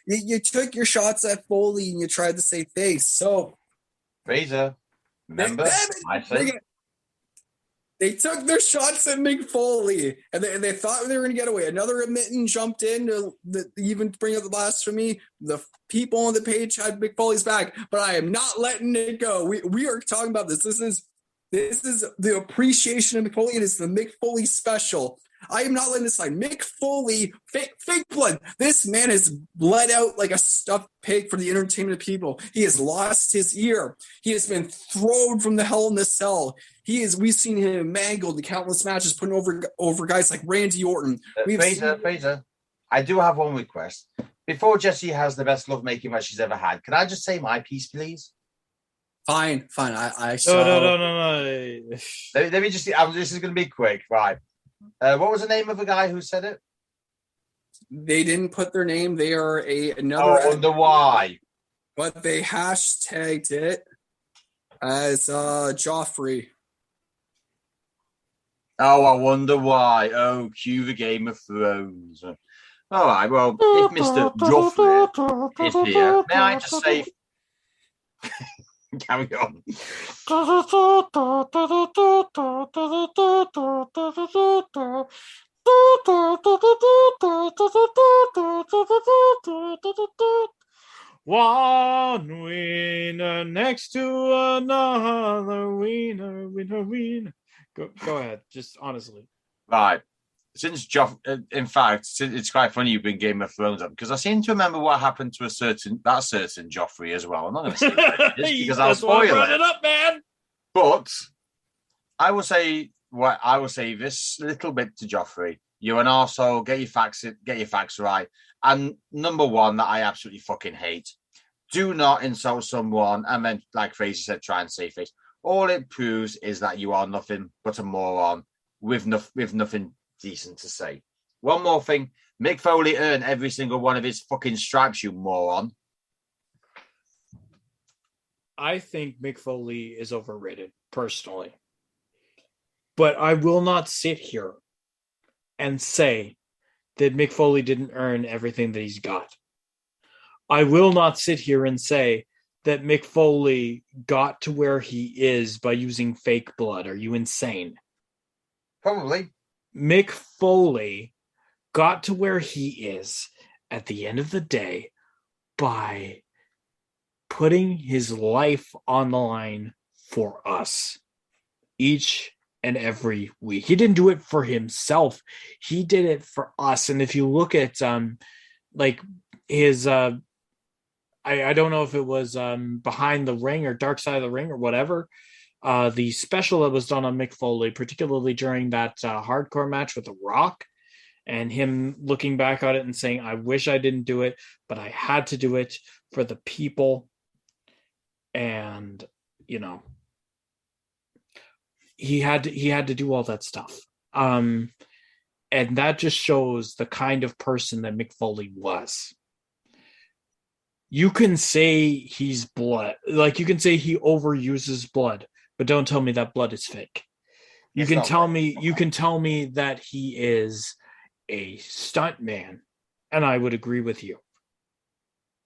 you took your shots at Foley and you tried to say face. So, Fraser, remember, I said they took their shots at Mick Foley, and they thought they were going to get away. Another admittant jumped in to even bring up the blasphemy. The people on the page had Mick Foley's back, but I am not letting it go. We are talking about this. This is the appreciation of Mick Foley. It is the Mick Foley special. I am not letting this slide. Mick Foley, fake blood. This man has bled out like a stuffed pig for the entertainment of people. He has lost his ear. He has been thrown from the Hell in the Cell. We've seen him mangled in countless matches, putting over guys like Randy Orton. Fraser, I do have one request. Before Jessie has the best lovemaking match she's ever had, can I just say my piece, please? Fine. I No. Let me just. This is going to be quick, right? What was the name of the guy who said it? They didn't put their name. They are another. Oh, under why? But they hashtagged it as Joffrey. Oh, I wonder why. Oh, cue the Game of Thrones. All right. Well, if Mr. Joffrey is here, may I just say? Carry on. One winner next to another winner. Go ahead, just honestly. Right. Since in fact, it's quite funny you bring Game of Thrones up, because I seem to remember what happened to that certain Joffrey as well. I'm not going to say that because I'll spoil it up, man. But I will say this little bit to Joffrey. You're an arsehole. Get your facts right. And number one that I absolutely fucking hate: do not insult someone and then, like Fraser said, try and save face. All it proves is that you are nothing but a moron with nothing decent to say. One more thing: Mick Foley earned every single one of his fucking stripes, you moron. I think Mick Foley is overrated, personally. But I will not sit here and say that Mick Foley didn't earn everything that he's got. I will not sit here and say that Mick Foley got to where he is by using fake blood. Are you insane? Probably. Mick Foley got to where he is at the end of the day by putting his life on the line for us each and every week. He didn't do it for himself. He did it for us. And if you look at like his I don't know if it was Behind the Ring or Dark Side of the Ring or whatever. The special that was done on Mick Foley, particularly during that hardcore match with The Rock, and him looking back at it and saying, I wish I didn't do it, but I had to do it for the people. And, you know, he had to do all that stuff. And that just shows the kind of person that Mick Foley was. You can say he's blood, like you can say he overuses blood, but don't tell me that blood is fake. You can tell me that he is a stunt man, and I would agree with you.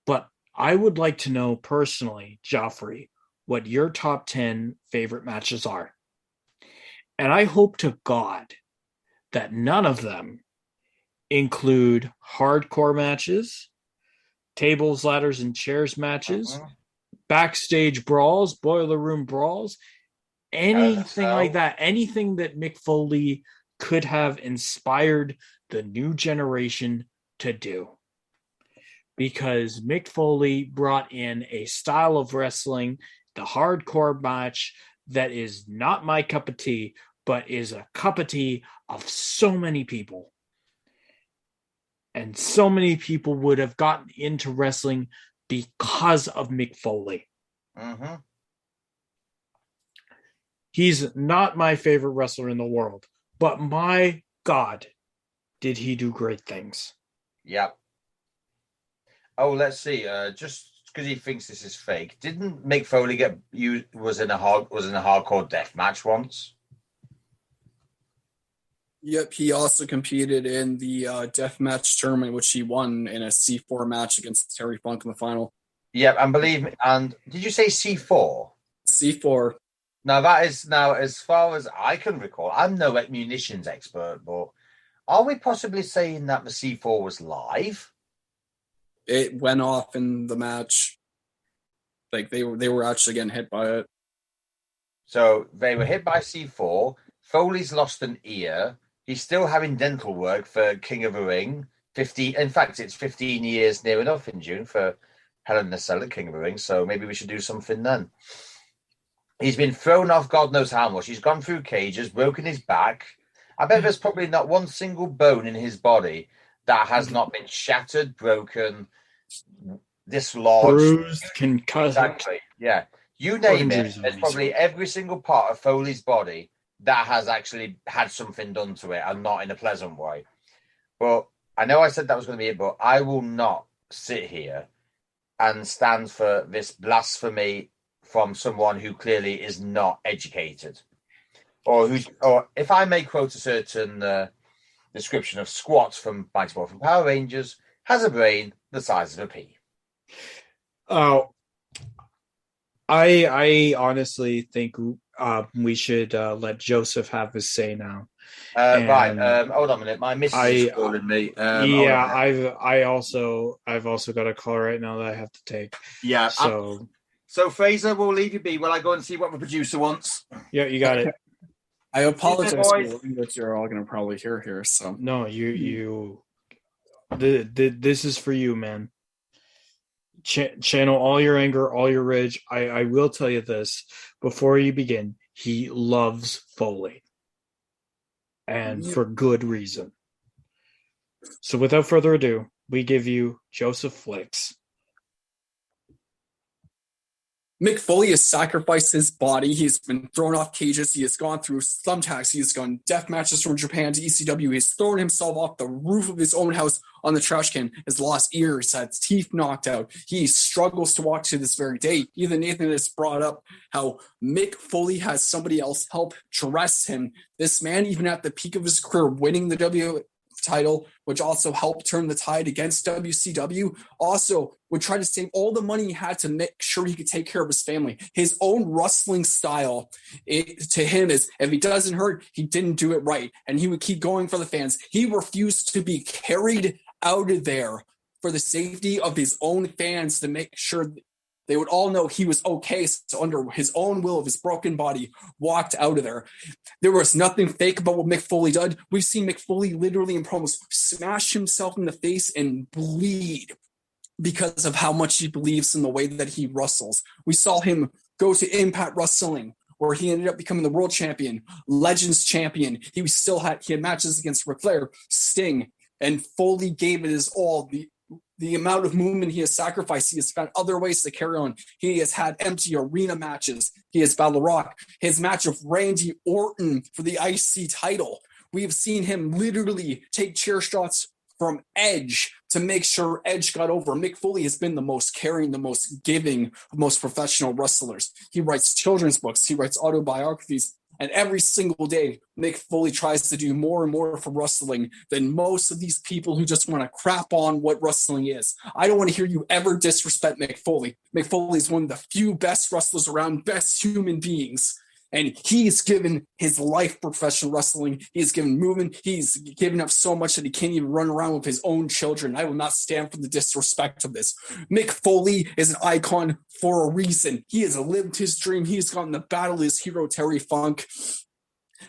But I would like to know personally, Joffrey, what your top 10 favorite matches are. And I hope to God that none of them include hardcore matches, tables, ladders, and chairs matches, backstage brawls, boiler room brawls, anything like that. Anything that Mick Foley could have inspired the new generation to do. Because Mick Foley brought in a style of wrestling, the hardcore match, that is not my cup of tea, but is a cup of tea of so many people. And so many people would have gotten into wrestling because of Mick Foley. Mm-hmm. He's not my favorite wrestler in the world, but my God, did he do great things. Yep. Oh, let's see. Just because he thinks this is fake, didn't Mick Foley was in a hardcore death match once? Yep, he also competed in the deathmatch tournament, which he won in a C4 match against Terry Funk in the final. Yep, and believe me. And did you say C4? C4. Now that is as far as I can recall. I'm no munitions expert, but are we possibly saying that the C4 was live? It went off in the match. Like they were actually getting hit by it. So they were hit by C4. Foley's lost an ear. He's still having dental work for King of the Ring. In fact, it's 15 years near enough in June for Hell in a Cell at King of the Ring. So maybe we should do something then. He's been thrown off God knows how much. He's gone through cages, broken his back. I bet there's probably not one single bone in his body that has not been shattered, broken, dislodged, bruised, concussed. Exactly. Yeah. You name it. There's probably every single part of Foley's body that has actually had something done to it, and not in a pleasant way. But I know I said that was going to be it, but I will not sit here and stand for this blasphemy from someone who clearly is not educated. Or if I may quote a certain description of Squat from Mighty Morphin Power Rangers, has a brain the size of a pea. Oh, I honestly think we should let Joseph have his say now. Right. Hold on a minute. My missus is calling me. I've also got a call right now that I have to take. Yeah. So Fraser, we'll leave you be while I go and see what the producer wants. Yeah, you got it. I apologize for what you're all going to probably hear here. So no, this is for you, man. Channel all your anger, all your rage. I will tell you this before you begin. He loves Foley, and for good reason. So without further ado, we give you Joseph Flicks. Mick Foley has sacrificed his body. He's been thrown off cages. He has gone through thumbtacks. He has gone death matches from Japan to ECW. He's thrown himself off the roof of his own house on the trash can. Has lost ears, had his teeth knocked out. He struggles to walk to this very day. Even Nathan has brought up how Mick Foley has somebody else help dress him. This man, even at the peak of his career, winning the W title, which also helped turn the tide against WCW, also would try to save all the money he had to make sure he could take care of his family. His own wrestling style to him is, if he doesn't hurt, he didn't do it right. And he would keep going for the fans. He refused to be carried out of there for the safety of his own fans, to make sure they would all know he was okay. So under his own will of his broken body, walked out of there. There was nothing fake about what Mick Foley did. We've seen Mick Foley literally in promos smash himself in the face and bleed because of how much he believes in the way that he wrestles. We saw him go to Impact Wrestling, where he ended up becoming the world champion, Legends champion. He had matches against Ric Flair, Sting, and Foley gave it his all. The amount of movement he has sacrificed, he has found other ways to carry on. He has had empty arena matches. He has battled Rock. His match of Randy Orton for the IC title. We have seen him literally take chair shots from Edge to make sure Edge got over. Mick Foley has been the most caring, the most giving, most professional wrestlers. He writes children's books. He writes autobiographies. And every single day, Mick Foley tries to do more and more for wrestling than most of these people who just want to crap on what wrestling is. I don't want to hear you ever disrespect Mick Foley. Mick Foley is one of the few best wrestlers around, best human beings. And he's given his life professional wrestling. He's given movement. He's given up so much that he can't even run around with his own children. I will not stand for the disrespect of this. Mick Foley is an icon for a reason. He has lived his dream. He's gotten the battle his hero, Terry Funk.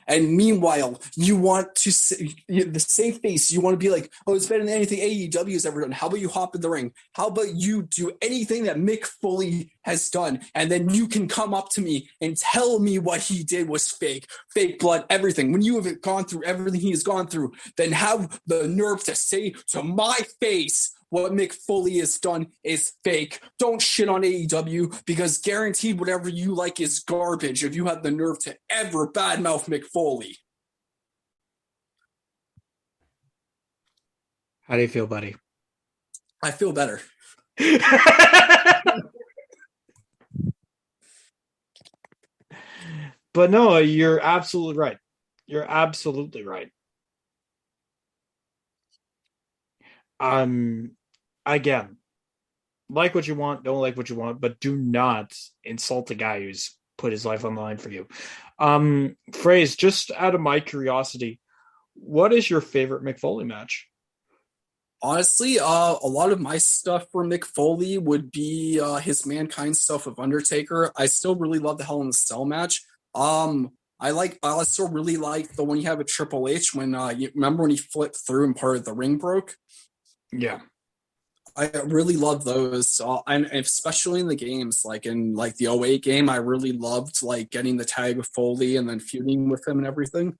And meanwhile, you want to the safe face. You want to be like, oh, it's better than anything AEW has ever done. How about you hop in the ring? How about you do anything that Mick Foley has done? And then you can come up to me and tell me what he did was fake blood, everything. When you have gone through everything he has gone through, then have the nerve to say to my face, what Mick Foley has done is fake. Don't shit on AEW, because guaranteed whatever you like is garbage if you have the nerve to ever badmouth Mick Foley. How do you feel, buddy? I feel better. But no, you're absolutely right. You're absolutely right. Again, like what you want, don't like what you want, but do not insult a guy who's put his life on the line for you. Phrase, just out of my curiosity, what is your favorite Mick Foley match? Honestly, a lot of my stuff for Mick Foley would be his Mankind stuff with Undertaker. I still really love the Hell in a Cell match. I still really like the one you have with Triple H when you remember when he flipped through and part of the ring broke. Yeah, I really love those, and especially in the games, like in the 08 game, I really loved getting the tag with Foley and then feuding with him and everything.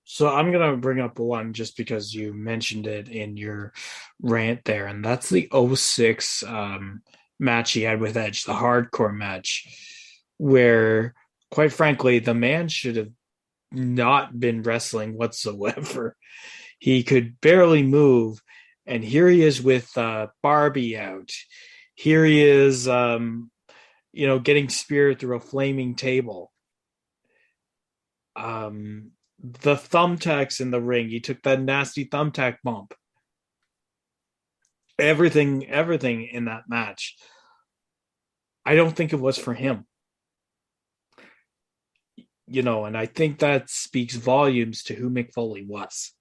so I'm gonna bring up one just because you mentioned it in your rant there, and that's the 06 match he had with Edge, the hardcore match, where quite frankly the man should have not been wrestling whatsoever. He could barely move, and here he is with Barbie out. Here he is, getting speared through a flaming table. The thumbtacks in the ring. He took that nasty thumbtack bump. Everything in that match. I don't think it was for him. And I think that speaks volumes to who Mick Foley was.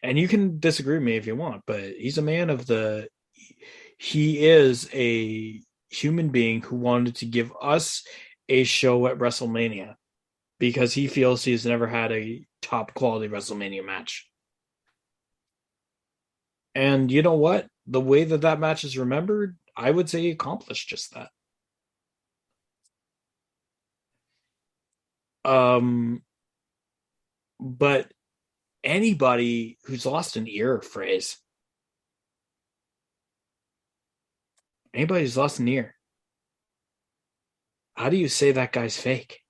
And you can disagree with me if you want, but he's a man of he is a human being who wanted to give us a show at WrestleMania because he feels he has never had a top quality WrestleMania match. And you know what? The way that match is remembered, I would say he accomplished just that. But anybody who's lost an ear, Phrase. Anybody who's lost an ear. How do you say that guy's fake?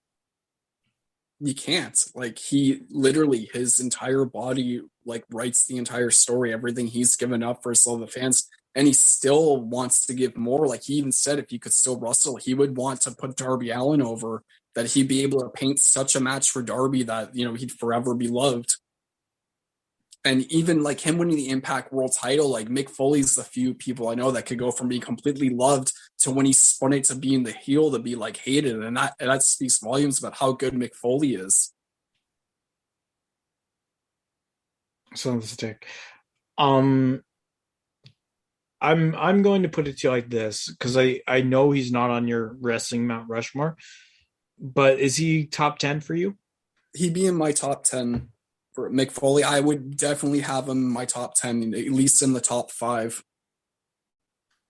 You can't. He literally, his entire body writes the entire story, everything he's given up for his love of fans, and he still wants to give more. He even said if he could still wrestle, he would want to put Darby Allin over, that he'd be able to paint such a match for Darby that he'd forever be loved. And even him winning the Impact World title, Mick Foley's the few people I know that could go from being completely loved to when he spun it to being the heel to be hated, and that speaks volumes about how good Mick Foley is. Sounds sick. I'm going to put it to you like this because I know he's not on your wrestling Mount Rushmore, but is he top 10 for you? He'd be in my top 10 for Mick Foley. I would definitely have him in my top 10, at least in the top 5.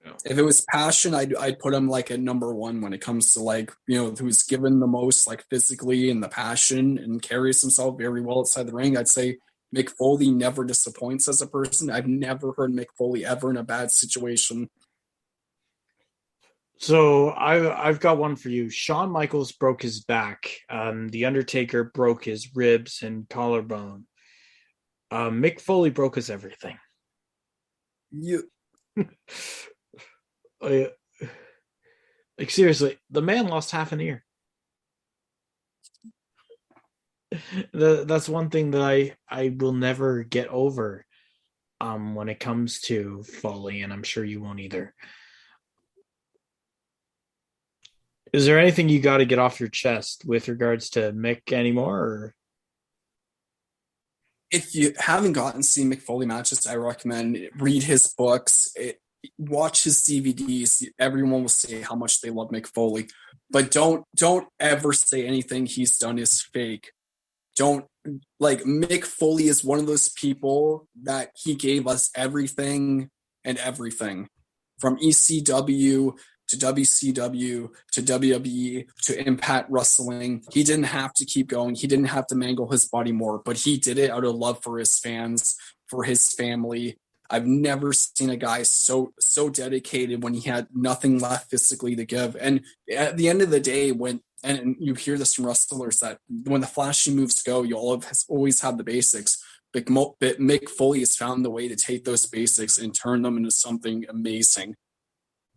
Yeah. If it was passion, I'd put him like at number 1 when it comes to like, who's given the most like physically and the passion and carries himself very well outside the ring. I'd say Mick Foley never disappoints as a person. I've never heard Mick Foley ever in a bad situation. So I've got one for you. Shawn Michaels broke his back. The Undertaker broke his ribs and collarbone. Mick Foley broke his everything. Like seriously, the man lost half an ear. That's one thing that I will never get over when it comes to Foley, and I'm sure you won't either. Is there anything you got to get off your chest with regards to Mick anymore? Or? If you haven't gotten to see Mick Foley matches, I recommend read his books, watch his DVDs. Everyone will say how much they love Mick Foley, but don't ever say anything he's done is fake. Mick Foley is one of those people that he gave us everything and everything from ECW to WCW to WWE to Impact Wrestling. He didn't have to keep going. He didn't have to mangle his body more, but he did it out of love for his fans, for his family. I've never seen a guy so dedicated when he had nothing left physically to give. And at the end of the day, and you hear this from wrestlers, that when the flashy moves go, you always have the basics. But Mick Foley has found the way to take those basics and turn them into something amazing.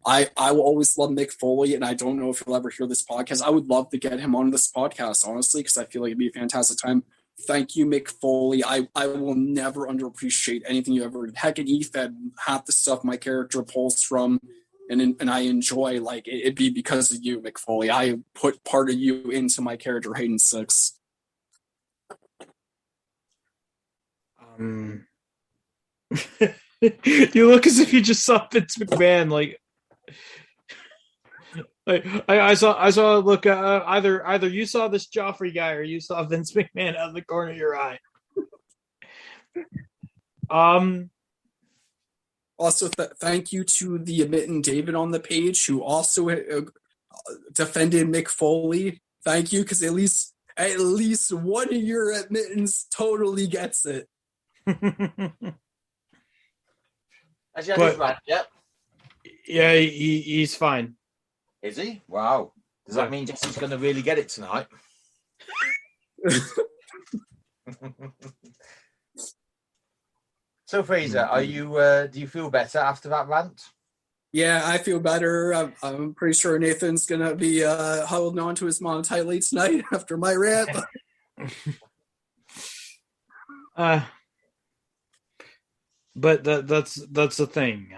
I will always love Mick Foley, and I don't know if you'll ever hear this podcast. I would love to get him on this podcast, honestly, because I feel like it'd be a fantastic time. Thank you, Mick Foley. I will never underappreciate anything you ever did. Heck, and E-Fed, half the stuff my character pulls from and I enjoy, like, it'd be because of you, Mick Foley. I put part of you into my character, Hayden Six. You look as if you just saw Vince McMahon, like I saw look either you saw this Joffrey guy or you saw Vince McMahon out of the corner of your eye. Also, thank you to the Admitting David on the page who also defended Mick Foley. Thank you, because at least one of your admittance totally gets it. Yep. Yeah, he's fine. Is he? Wow. Does that mean Jesse's going to really get it tonight? So, Fraser, are you? Do you feel better after that rant? Yeah, I feel better. I'm pretty sure Nathan's going to be holding on to his mom tightly tonight after my rant. But that's the thing.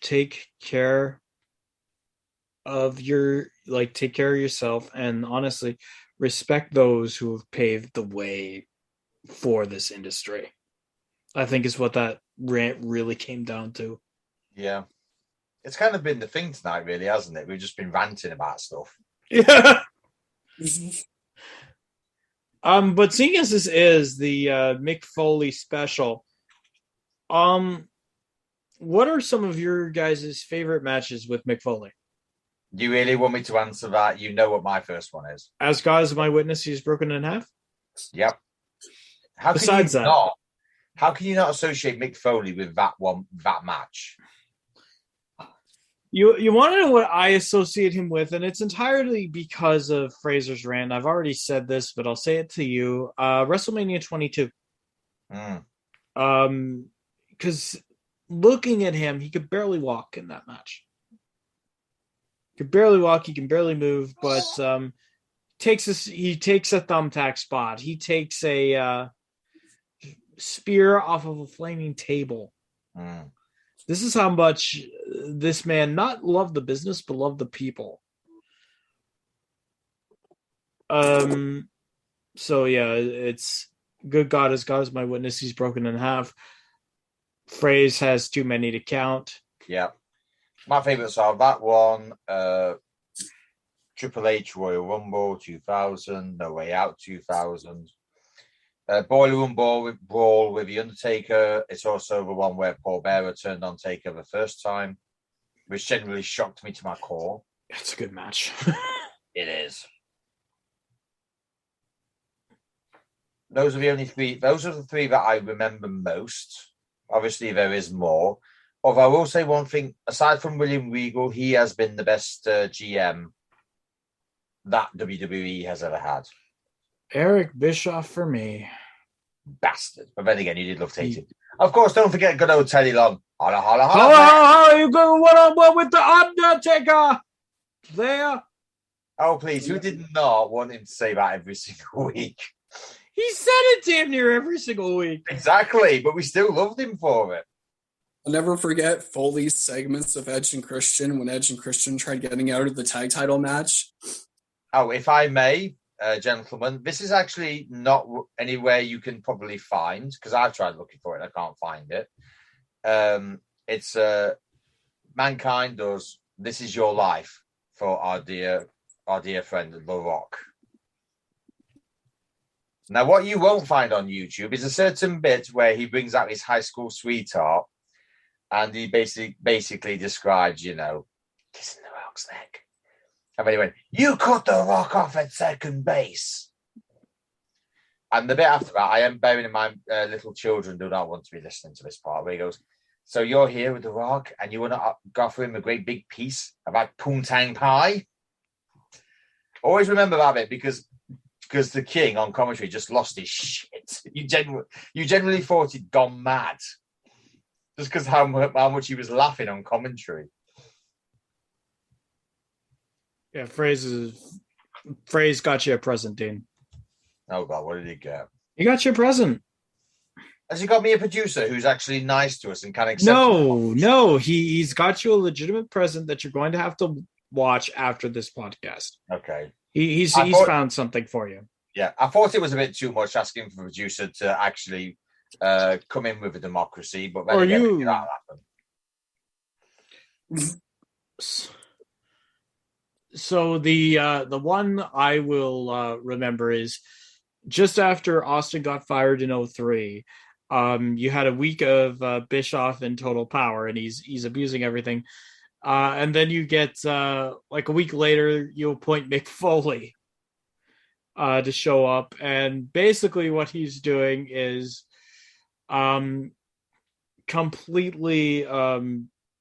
Take care of take care of yourself, and honestly, respect those who have paved the way for this industry. I think is what that rant really came down to. Yeah. It's kind of been the thing tonight, really, hasn't it? We've just been ranting about stuff. Yeah. But seeing as this is the Mick Foley special, what are some of your guys' favorite matches with Mick Foley? Do you really want me to answer that? You know what my first one is. As God is my witness, he's broken in half? Yep. How can you not associate Mick Foley with that match? You want to know what I associate him with, and it's entirely because of Fraser's rant. I've already said this, but I'll say it to you. WrestleMania 22. Because looking at him, he could barely walk in that match. He could barely walk, he can barely move, but he takes a thumbtack spot. He takes a spear off of a flaming table. This is how much this man not loved the business, but loved the people. So yeah, it's good God is my witness. He's broken in half. Phrase has too many to count. Yeah. My favorites are that one, Triple H Royal Rumble 2000, No Way Out 2000, Boiler Room Brawl with The Undertaker. It's also the one where Paul Bearer turned on Taker the first time, which genuinely shocked me to my core. It's a good match. It is. Those are the only three. Those are the three that I remember most. Obviously, there is more. Although I will say one thing, aside from William Regal, he has been the best GM that WWE has ever had. Eric Bischoff for me. Bastard. But then again, you did love Tatum. Of course, don't forget good old Teddy Long. Holla, holla, holla. Hello, you go what with the Undertaker? There. Oh, please. Who did not want him to say that every single week? He said it damn near every single week. Exactly. But we still loved him for it. I'll never forget Foley's segments of Edge and Christian when Edge and Christian tried getting out of the tag title match. Oh, if I may, gentlemen, this is actually not anywhere you can probably find, because I've tried looking for it and I can't find it. It's Mankind does This Is Your Life for our dear friend The Rock. Now, what you won't find on YouTube is a certain bit where he brings out his high school sweetheart and he basically describes, kissing the Rock's neck. And then he went, "You cut the Rock off at second base." And the bit after that, I am bearing in mind, little children do not want to be listening to this part, where he goes, "So you're here with the Rock and you want to offer him a great big piece of that poontang pie?" Always remember that bit because the King on commentary just lost his shit. You genuinely thought he'd gone mad just because how much he was laughing on commentary. Yeah, Phrase got you a present, Dean. Oh God, what did he get? He got you a present. Has he got me a producer who's actually nice to us and can accept? No, he's got you a legitimate present that you're going to have to watch after this podcast. Okay. He's found something for you. Yeah, I thought it was a bit too much asking for a producer to actually come in with a democracy, but then again, that'll happen. So the one I will remember is just after Austin got fired in 2003. You had a week of Bischoff in total power, and he's abusing everything. And then you get like a week later, you appoint Mick Foley to show up, and basically what he's doing is completely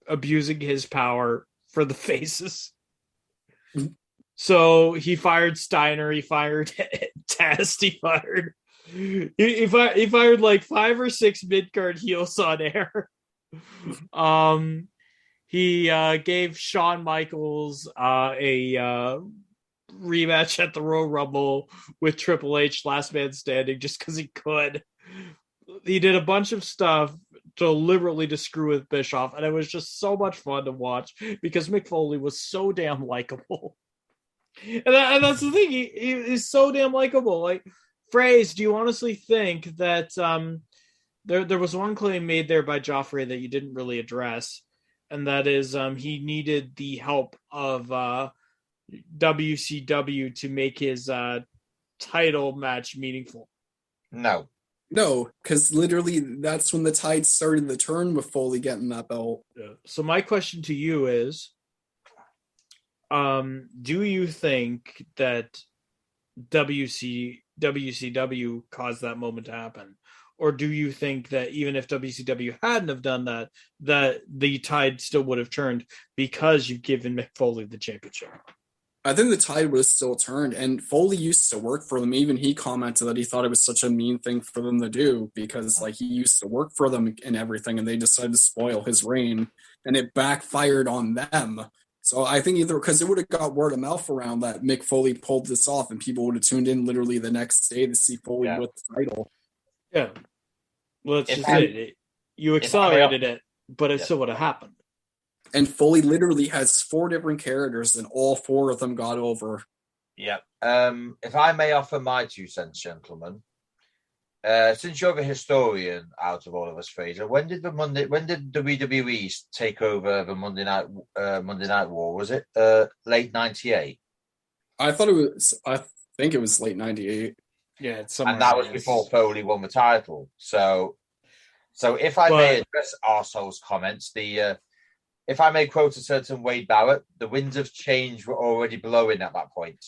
abusing his power for the faces. So he fired Steiner, he fired Test, he fired like 5 or 6 mid-card heels on air. He gave Shawn Michaels a rematch at the Royal Rumble with Triple H, last man standing, just because he could. He did a bunch of stuff deliberately to screw with Bischoff, and it was just so much fun to watch because Mick Foley was so damn likable. And that's the thing, he's so damn likable. Like, Phrase, do you honestly think that there was one claim made there by Joffrey that you didn't really address, and that is he needed the help of WCW to make his title match meaningful? No, because literally that's when the tide started to turn with Foley getting that belt. Yeah. So my question to you is, do you think that WCW caused that moment to happen? Or do you think that even if WCW hadn't have done that, that the tide still would have turned because you've given Mick Foley the championship? I think the tide would have still turned, and Foley used to work for them. Even he commented that he thought it was such a mean thing for them to do because, like, he used to work for them and everything, and they decided to spoil his reign, and it backfired on them. So I think either because it would have got word of mouth around that Mick Foley pulled this off, and people would have tuned in literally the next day to see Foley with the title. Yeah. Well, it's just it. You accelerated it, but it still would have happened. And Foley literally has 4 different characters, and all 4 of them got over. Yeah. If I may offer my 2 cents, gentlemen, since you're the historian out of all of us, Fraser, when did WWE take over the Monday Night War? Was it late '98? I think it was late '98. Yeah, it's and that was before Foley won the title. So if I may address arseholes comments, if I may quote a certain Wade Barrett, the winds of change were already blowing at that point.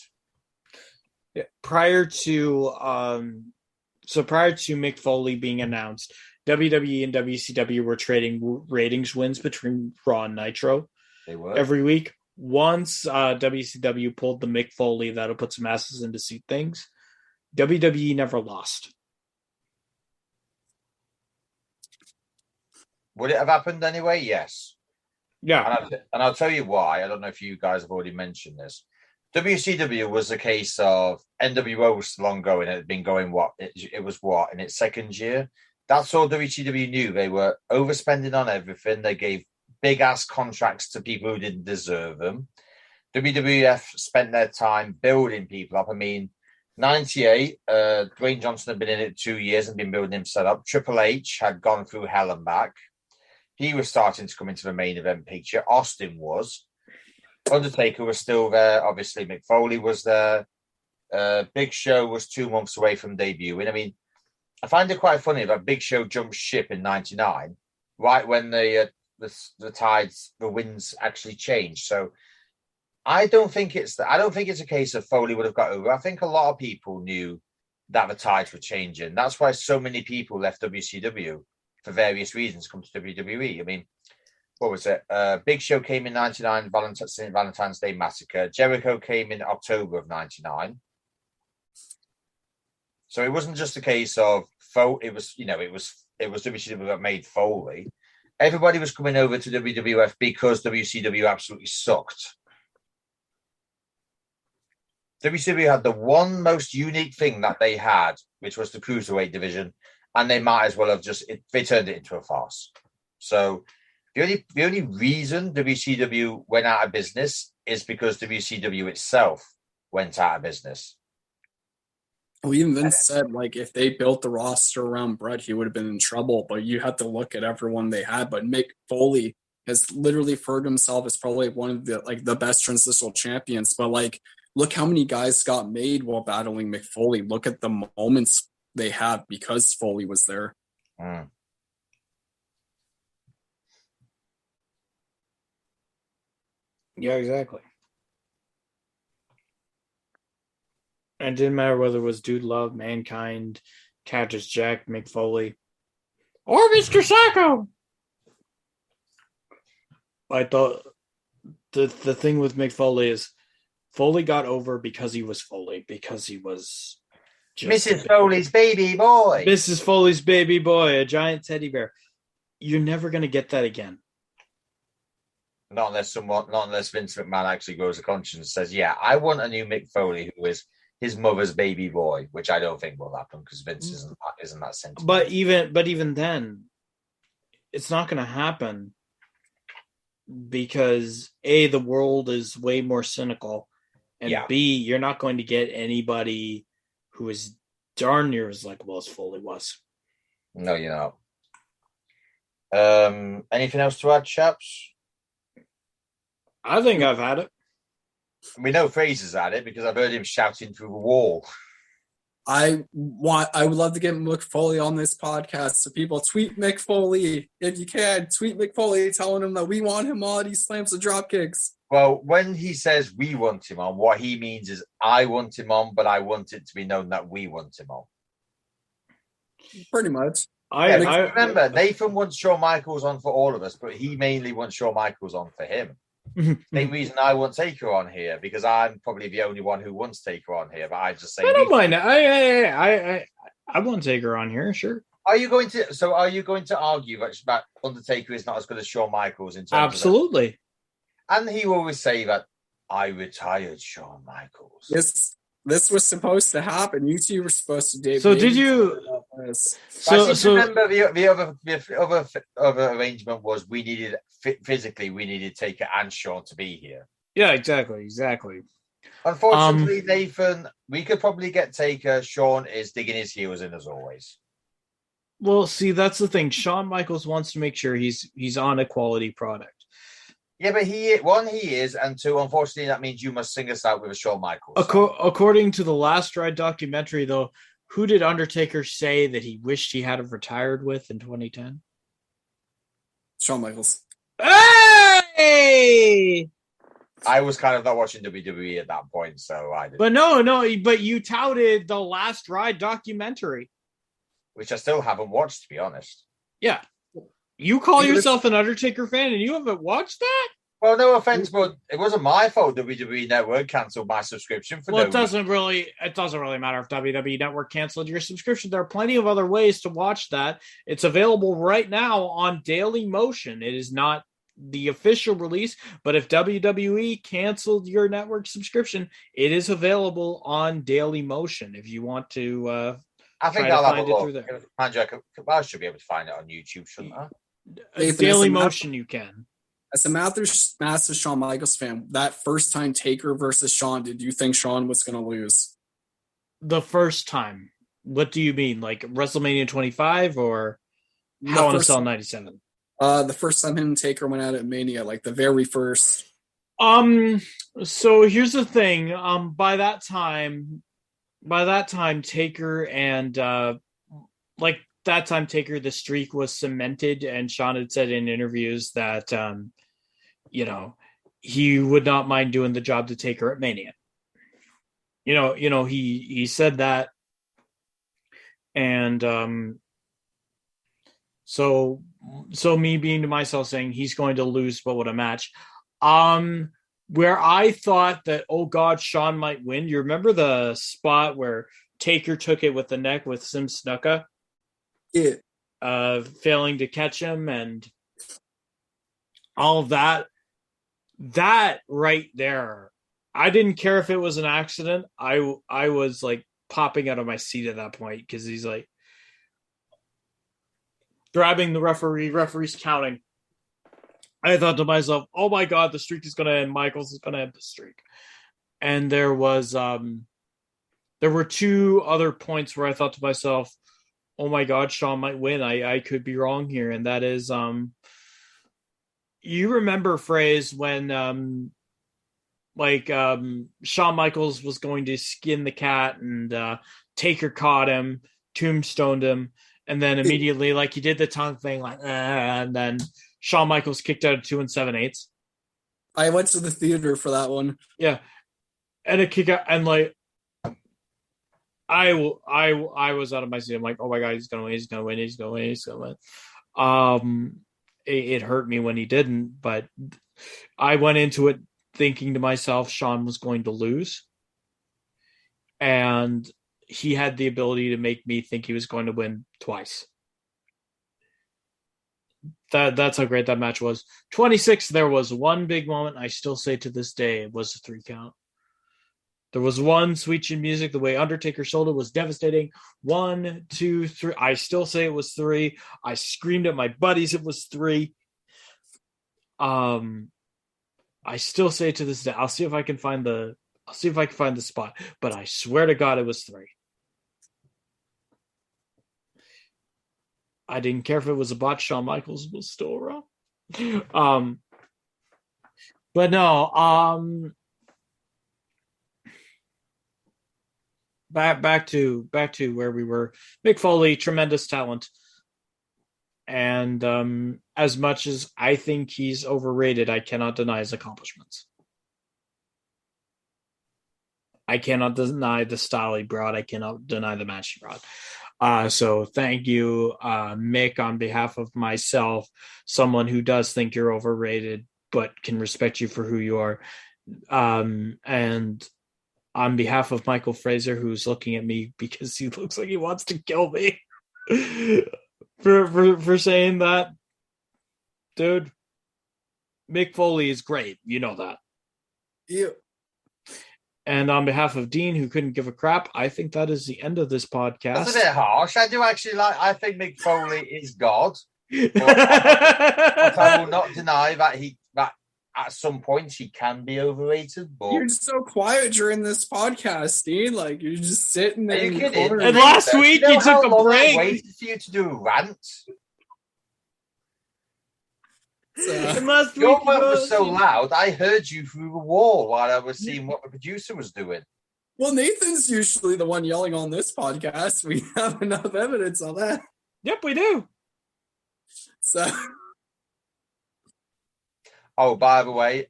Yeah, prior to Mick Foley being announced, WWE and WCW were trading ratings wins between Raw and Nitro. They were every week. Once WCW pulled the Mick Foley that'll put some asses into seat things, WWE never lost. Would it have happened anyway? Yes. Yeah. And I'll tell you why. I don't know if you guys have already mentioned this. WCW was a case of NWO was still ongoing. It had been going it was in its second year. That's all WCW knew. They were overspending on everything. They gave big ass contracts to people who didn't deserve them. WWF spent their time building people up. I mean, 98, Dwayne Johnson had been in it 2 years and been building himself up. Triple H had gone through hell and back. He was starting to come into the main event picture. Austin was. Undertaker was still there. Obviously, Mick Foley was there. Big Show was 2 months away from debuting. I mean, I find it quite funny that Big Show jumped ship in 99, right when the tides, the winds actually changed. So I don't think it's a case of Foley would have got over. I think a lot of people knew that the tides were changing. That's why so many people left WCW for various reasons, come to WWE. I mean, what was it? Big Show came in 99, St. Valentine's Day Massacre. Jericho came in October of 99. So it wasn't just a case of it was WCW that made Foley. Everybody was coming over to WWF because WCW absolutely sucked. WCW had the one most unique thing that they had, which was the cruiserweight division, and they might as well have they turned it into a farce. So the only reason WCW went out of business is because WCW itself went out of business. Well, even Vince said, like, if they built the roster around Brett, he would have been in trouble. But you had to look at everyone they had. But Mick Foley has literally referred himself as probably one of the best transitional champions. But look how many guys got made while battling Mick Foley. Look at the moments they had because Foley was there. Mm. Yeah, exactly. And it didn't matter whether it was Dude Love, Mankind, Cactus Jack, Mick Foley, or Mr. Sacco. I thought the thing with Mick Foley is Foley got over because he was Foley, because he was Mrs. Foley's baby boy. Mrs. Foley's baby boy, a giant teddy bear. You're never going to get that again. Not unless Vince McMahon actually grows a conscience and says, yeah, I want a new Mick Foley who is his mother's baby boy, which I don't think will happen because Vince isn't that sentimental. But even then, it's not going to happen because A, the world is way more cynical, and B, you're not going to get anybody who is darn near as likable as Foley was. No, you're not. Anything else to add, chaps? I think I've had it. We know Fraser's at it because I've heard him shouting through the wall. I would love to get Mick Foley on this podcast. So people tweet Mick Foley if you can. Tweet Mick Foley telling him that we want him on. He slams the drop kicks. Well, when he says we want him on, what he means is I want him on, but I want it to be known that we want him on. Pretty much. I remember Nathan wants Shawn Michaels on for all of us, but he mainly wants Shawn Michaels on for him. Same reason I want Taker on here, because I'm probably the only one who wants Taker on here, but I just say I don't mind. I want Taker on here, sure. Are you going to argue that Undertaker is not as good as Shawn Michaels in terms Absolutely. And he will always say that I retired Shawn Michaels. This was supposed to happen. You two were supposed to debut. So did you? So remember the other arrangement was we needed Taker and Shawn to be here. Yeah, exactly. Unfortunately, Nathan, we could probably get Taker. Shawn is digging his heels in as always. Well, see, that's the thing. Shawn Michaels wants to make sure he's on a quality product. Yeah, but he is, and two, unfortunately, that means you must sing us out with a Shawn Michaels. According to the Last Ride documentary, though, who did Undertaker say that he wished he had retired with in 2010? Shawn Michaels. Hey! I was kind of not watching WWE at that point, so I didn't. But but you touted the Last Ride documentary. Which I still haven't watched, to be honest. Yeah. You call yourself an Undertaker fan and you haven't watched that? Well, no offense, but it wasn't my fault WWE Network cancelled my subscription for it doesn't really matter if WWE Network canceled your subscription. There are plenty of other ways to watch that. It's available right now on Daily Motion. It is not the official release, but if WWE canceled your network subscription, it is available on Daily Motion if you want to I think I'll have a look. I should be able to find it on YouTube, shouldn't I? Daily Motion, you can. As a massive Shawn Michaels fan, that first time Taker versus Shawn, did you think Shawn was going to lose? The first time. What do you mean? Like WrestleMania 25 or Hell in a Cell 97? The first time him and Taker went out at Mania, like the very first. So here's the thing. By that time, Taker and the streak was cemented, and Shawn had said in interviews that he would not mind doing the job to Taker at Mania. He said that, and so me being to myself saying he's going to lose, but what a match. Where I thought that, oh God, Shawn might win. You remember the spot where Taker took it with the neck with Sim Snuka? Yeah. Failing to catch him and all of that. That right there, I didn't care if it was an accident. I was like popping out of my seat at that point because he's like grabbing the referee's counting. I thought to myself, oh my God, the streak is going to end. Michaels is going to end the streak. And there were two other points where I thought to myself, oh my God, Shawn might win. I could be wrong here. And that is, you remember phrase when, Shawn Michaels was going to skin the cat and Taker caught him, tombstoned him. And then immediately, like he did the tongue thing, and then Shawn Michaels kicked out of 2 7/8. I went to the theater for that one. Yeah, and a kick out, and like I was out of my seat. I'm like, oh my God, he's gonna win. It hurt me when he didn't, but I went into it thinking to myself, Shawn was going to lose, and he had the ability to make me think he was going to win twice. That's how great that match was. 26, there was one big moment. I still say to this day, it was a 3 count. There was one Sweet Chin Music. The way Undertaker sold it was devastating. 1, 2, 3. I still say it was 3. I screamed at my buddies it was 3. I still say to this day, I'll see if I can find the spot, but I swear to God it was 3. I didn't care if it was a botch. Shawn Michaels was still around. But no, back to where we were. Mick Foley, tremendous talent. And as much as I think he's overrated, I cannot deny his accomplishments. I cannot deny the style he brought. I cannot deny the match he brought. So thank you, Mick, on behalf of myself, someone who does think you're overrated, but can respect you for who you are. And on behalf of Michael Fraser, who's looking at me because he looks like he wants to kill me for saying that, dude, Mick Foley is great. You know that. Yeah. And on behalf of Dean, who couldn't give a crap, I think that is the end of this podcast. That's a bit harsh. I do actually I think Mick Foley is God. But I will not deny that at some points he can be overrated. But you're just so quiet during this podcast, Dean. Like you're just sitting there. Are you kidding? And last week you took a break. I waited for you to do a rant. Your rant was so loud, I heard you through the wall while I was seeing what the producer was doing. Well, Nathan's usually the one yelling on this podcast. We have enough evidence on that. Yep, we do. So, Oh, by the way,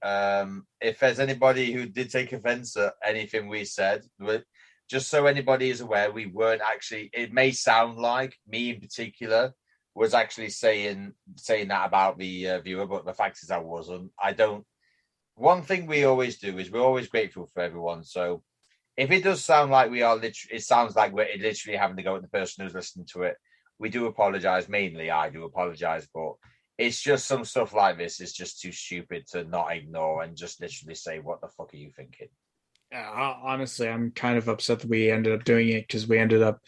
if there's anybody who did take offense at anything we said, just so anybody is aware, we weren't actually. It may sound like me in particular was actually saying that about the viewer, but the fact is I wasn't. I don't. One thing we always do is we're always grateful for everyone. So if it does sound like we are literally, it sounds like we're literally having to go at the person who's listening to it. We do apologize. Mainly, I do apologize, but it's just some stuff like this is just too stupid to not ignore and just literally say, "What the fuck are you thinking?" Honestly, I'm kind of upset that we ended up doing it because we ended up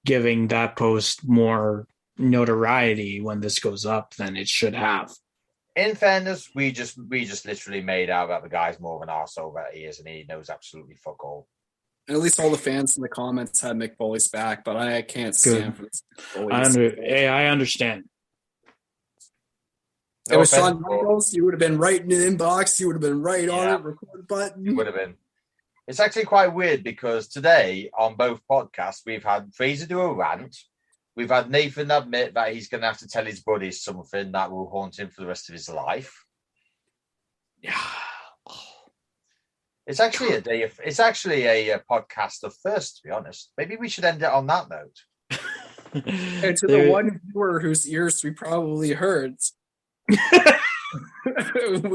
giving that post more notoriety when this goes up than it should have. In fairness, we just literally made out that the guy's more of an arsehole that he is, and he knows absolutely fuck all. at least all the fans in the comments had Mick Foley's back, but I can't stand for this. I understand. It was Shawn Michaels. You would have been right in the inbox. You would have been right on it. Record button. It would have been. It's actually quite weird because today on both podcasts we've had Fraser do a rant. We've had Nathan admit that he's going to have to tell his buddies something that will haunt him for the rest of his life. Yeah. It's actually a podcast of first, to be honest. Maybe we should end it on that note. And to the one viewer whose ears we probably heard, we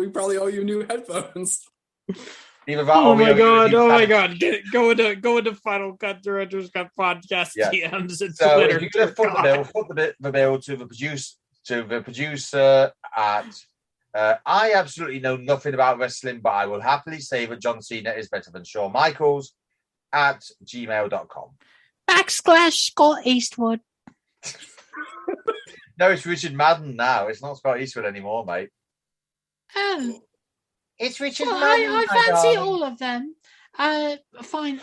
probably owe you new headphones. Either that Oh or my god! Go into Finalcut Director's Cut podcast DMs and so Twitter. if you're gonna foot the bill to the producer at. I absolutely know nothing about wrestling, but I will happily say that John Cena is better than Shawn Michaels at gmail.com. / Scott Eastwood. No, it's Richard Madden now. It's not Scott Eastwood anymore, mate. Oh. It's Richard Well, Madden. I fancy all of them. Fine.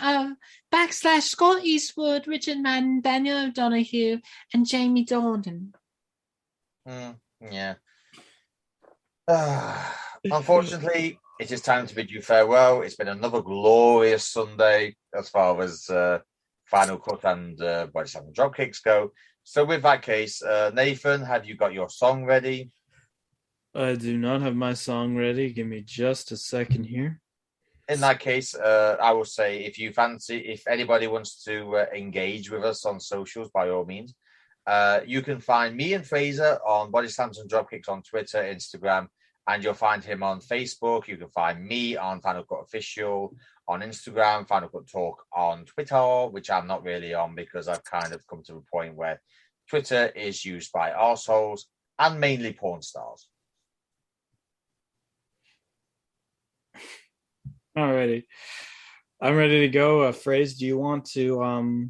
/ Scott Eastwood, Richard Madden, Daniel O'Donoghue, and Jamie Dornan. Yeah. Unfortunately, it is time to bid you farewell. It's been another glorious Sunday as far as Final Cut and Body Slam and Dropkicks go. So with that case, Nathan, have you got your song ready? I do not have my song ready. Give me just a second here. In that case, I will say if anybody wants to engage with us on socials, by all means, you can find me and Fraser on Body Slams and Dropkicks on Twitter, Instagram, and you'll find him on Facebook. You can find me on Final Cut Official on Instagram, Final Cut Talk on Twitter, which I'm not really on because I've kind of come to a point where Twitter is used by arseholes and mainly porn stars. Alrighty. I'm ready to go. Phrase, do you want to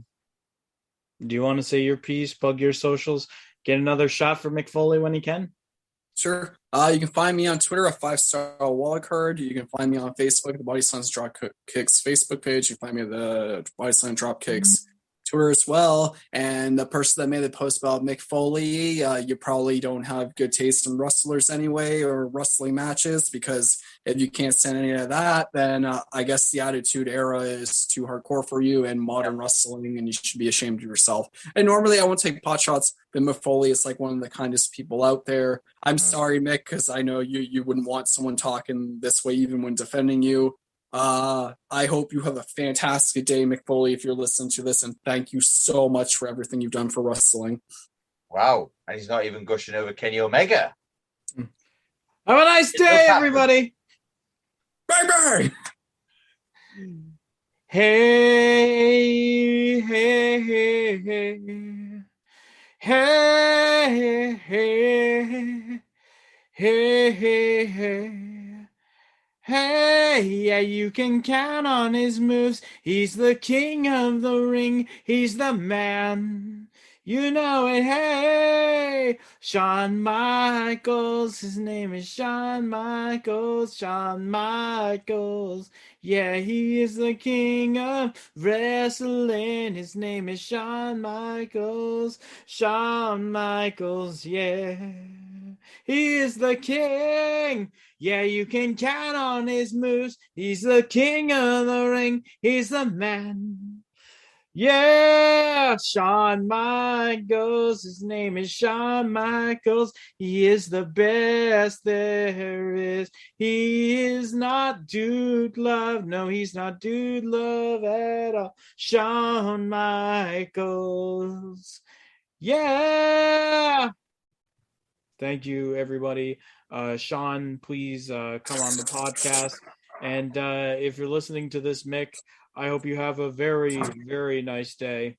say your piece, plug your socials, get another shot for Mick Foley when he can? Sure. You can find me on Twitter at 5-star wildcard. You can find me on Facebook, the Body Slams Dropkicks Facebook page. You can find me at the Body Slam Dropkicks Twitter as well. And the person that made the post about Mick Foley, you probably don't have good taste in wrestlers anyway or wrestling matches, because if you can't stand any of that, then I guess the Attitude Era is too hardcore for you in modern wrestling, and you should be ashamed of yourself. And normally I won't take pot shots, but Mick Foley is like one of the kindest people out there. I'm sorry, Mick, because I know you wouldn't want someone talking this way even when defending you. I hope you have a fantastic day, Mick Foley, if you're listening to this, and thank you so much for everything you've done for wrestling. Wow. And he's not even gushing over Kenny Omega. Have a nice day, everybody. Bang, bang! Hey, hey, hey, hey. Hey, hey, hey, hey, hey. Hey, yeah, you can count on his moves. He's the king of the ring. He's the man. You know it. Hey, Shawn Michaels. His name is Shawn Michaels. Shawn Michaels. Yeah, he is the king of wrestling. His name is Shawn Michaels. Shawn Michaels, yeah. He is the king. Yeah, you can count on his moves. He's the king of the ring. He's the man. Yeah, Shawn Michaels. His name is Shawn Michaels. He is the best there is. He is not Dude Love. No, he's not Dude Love at all. Shawn Michaels. Yeah. Thank you, everybody. Shawn, please come on the podcast. And if you're listening to this, Mick, I hope you have a very, very nice day.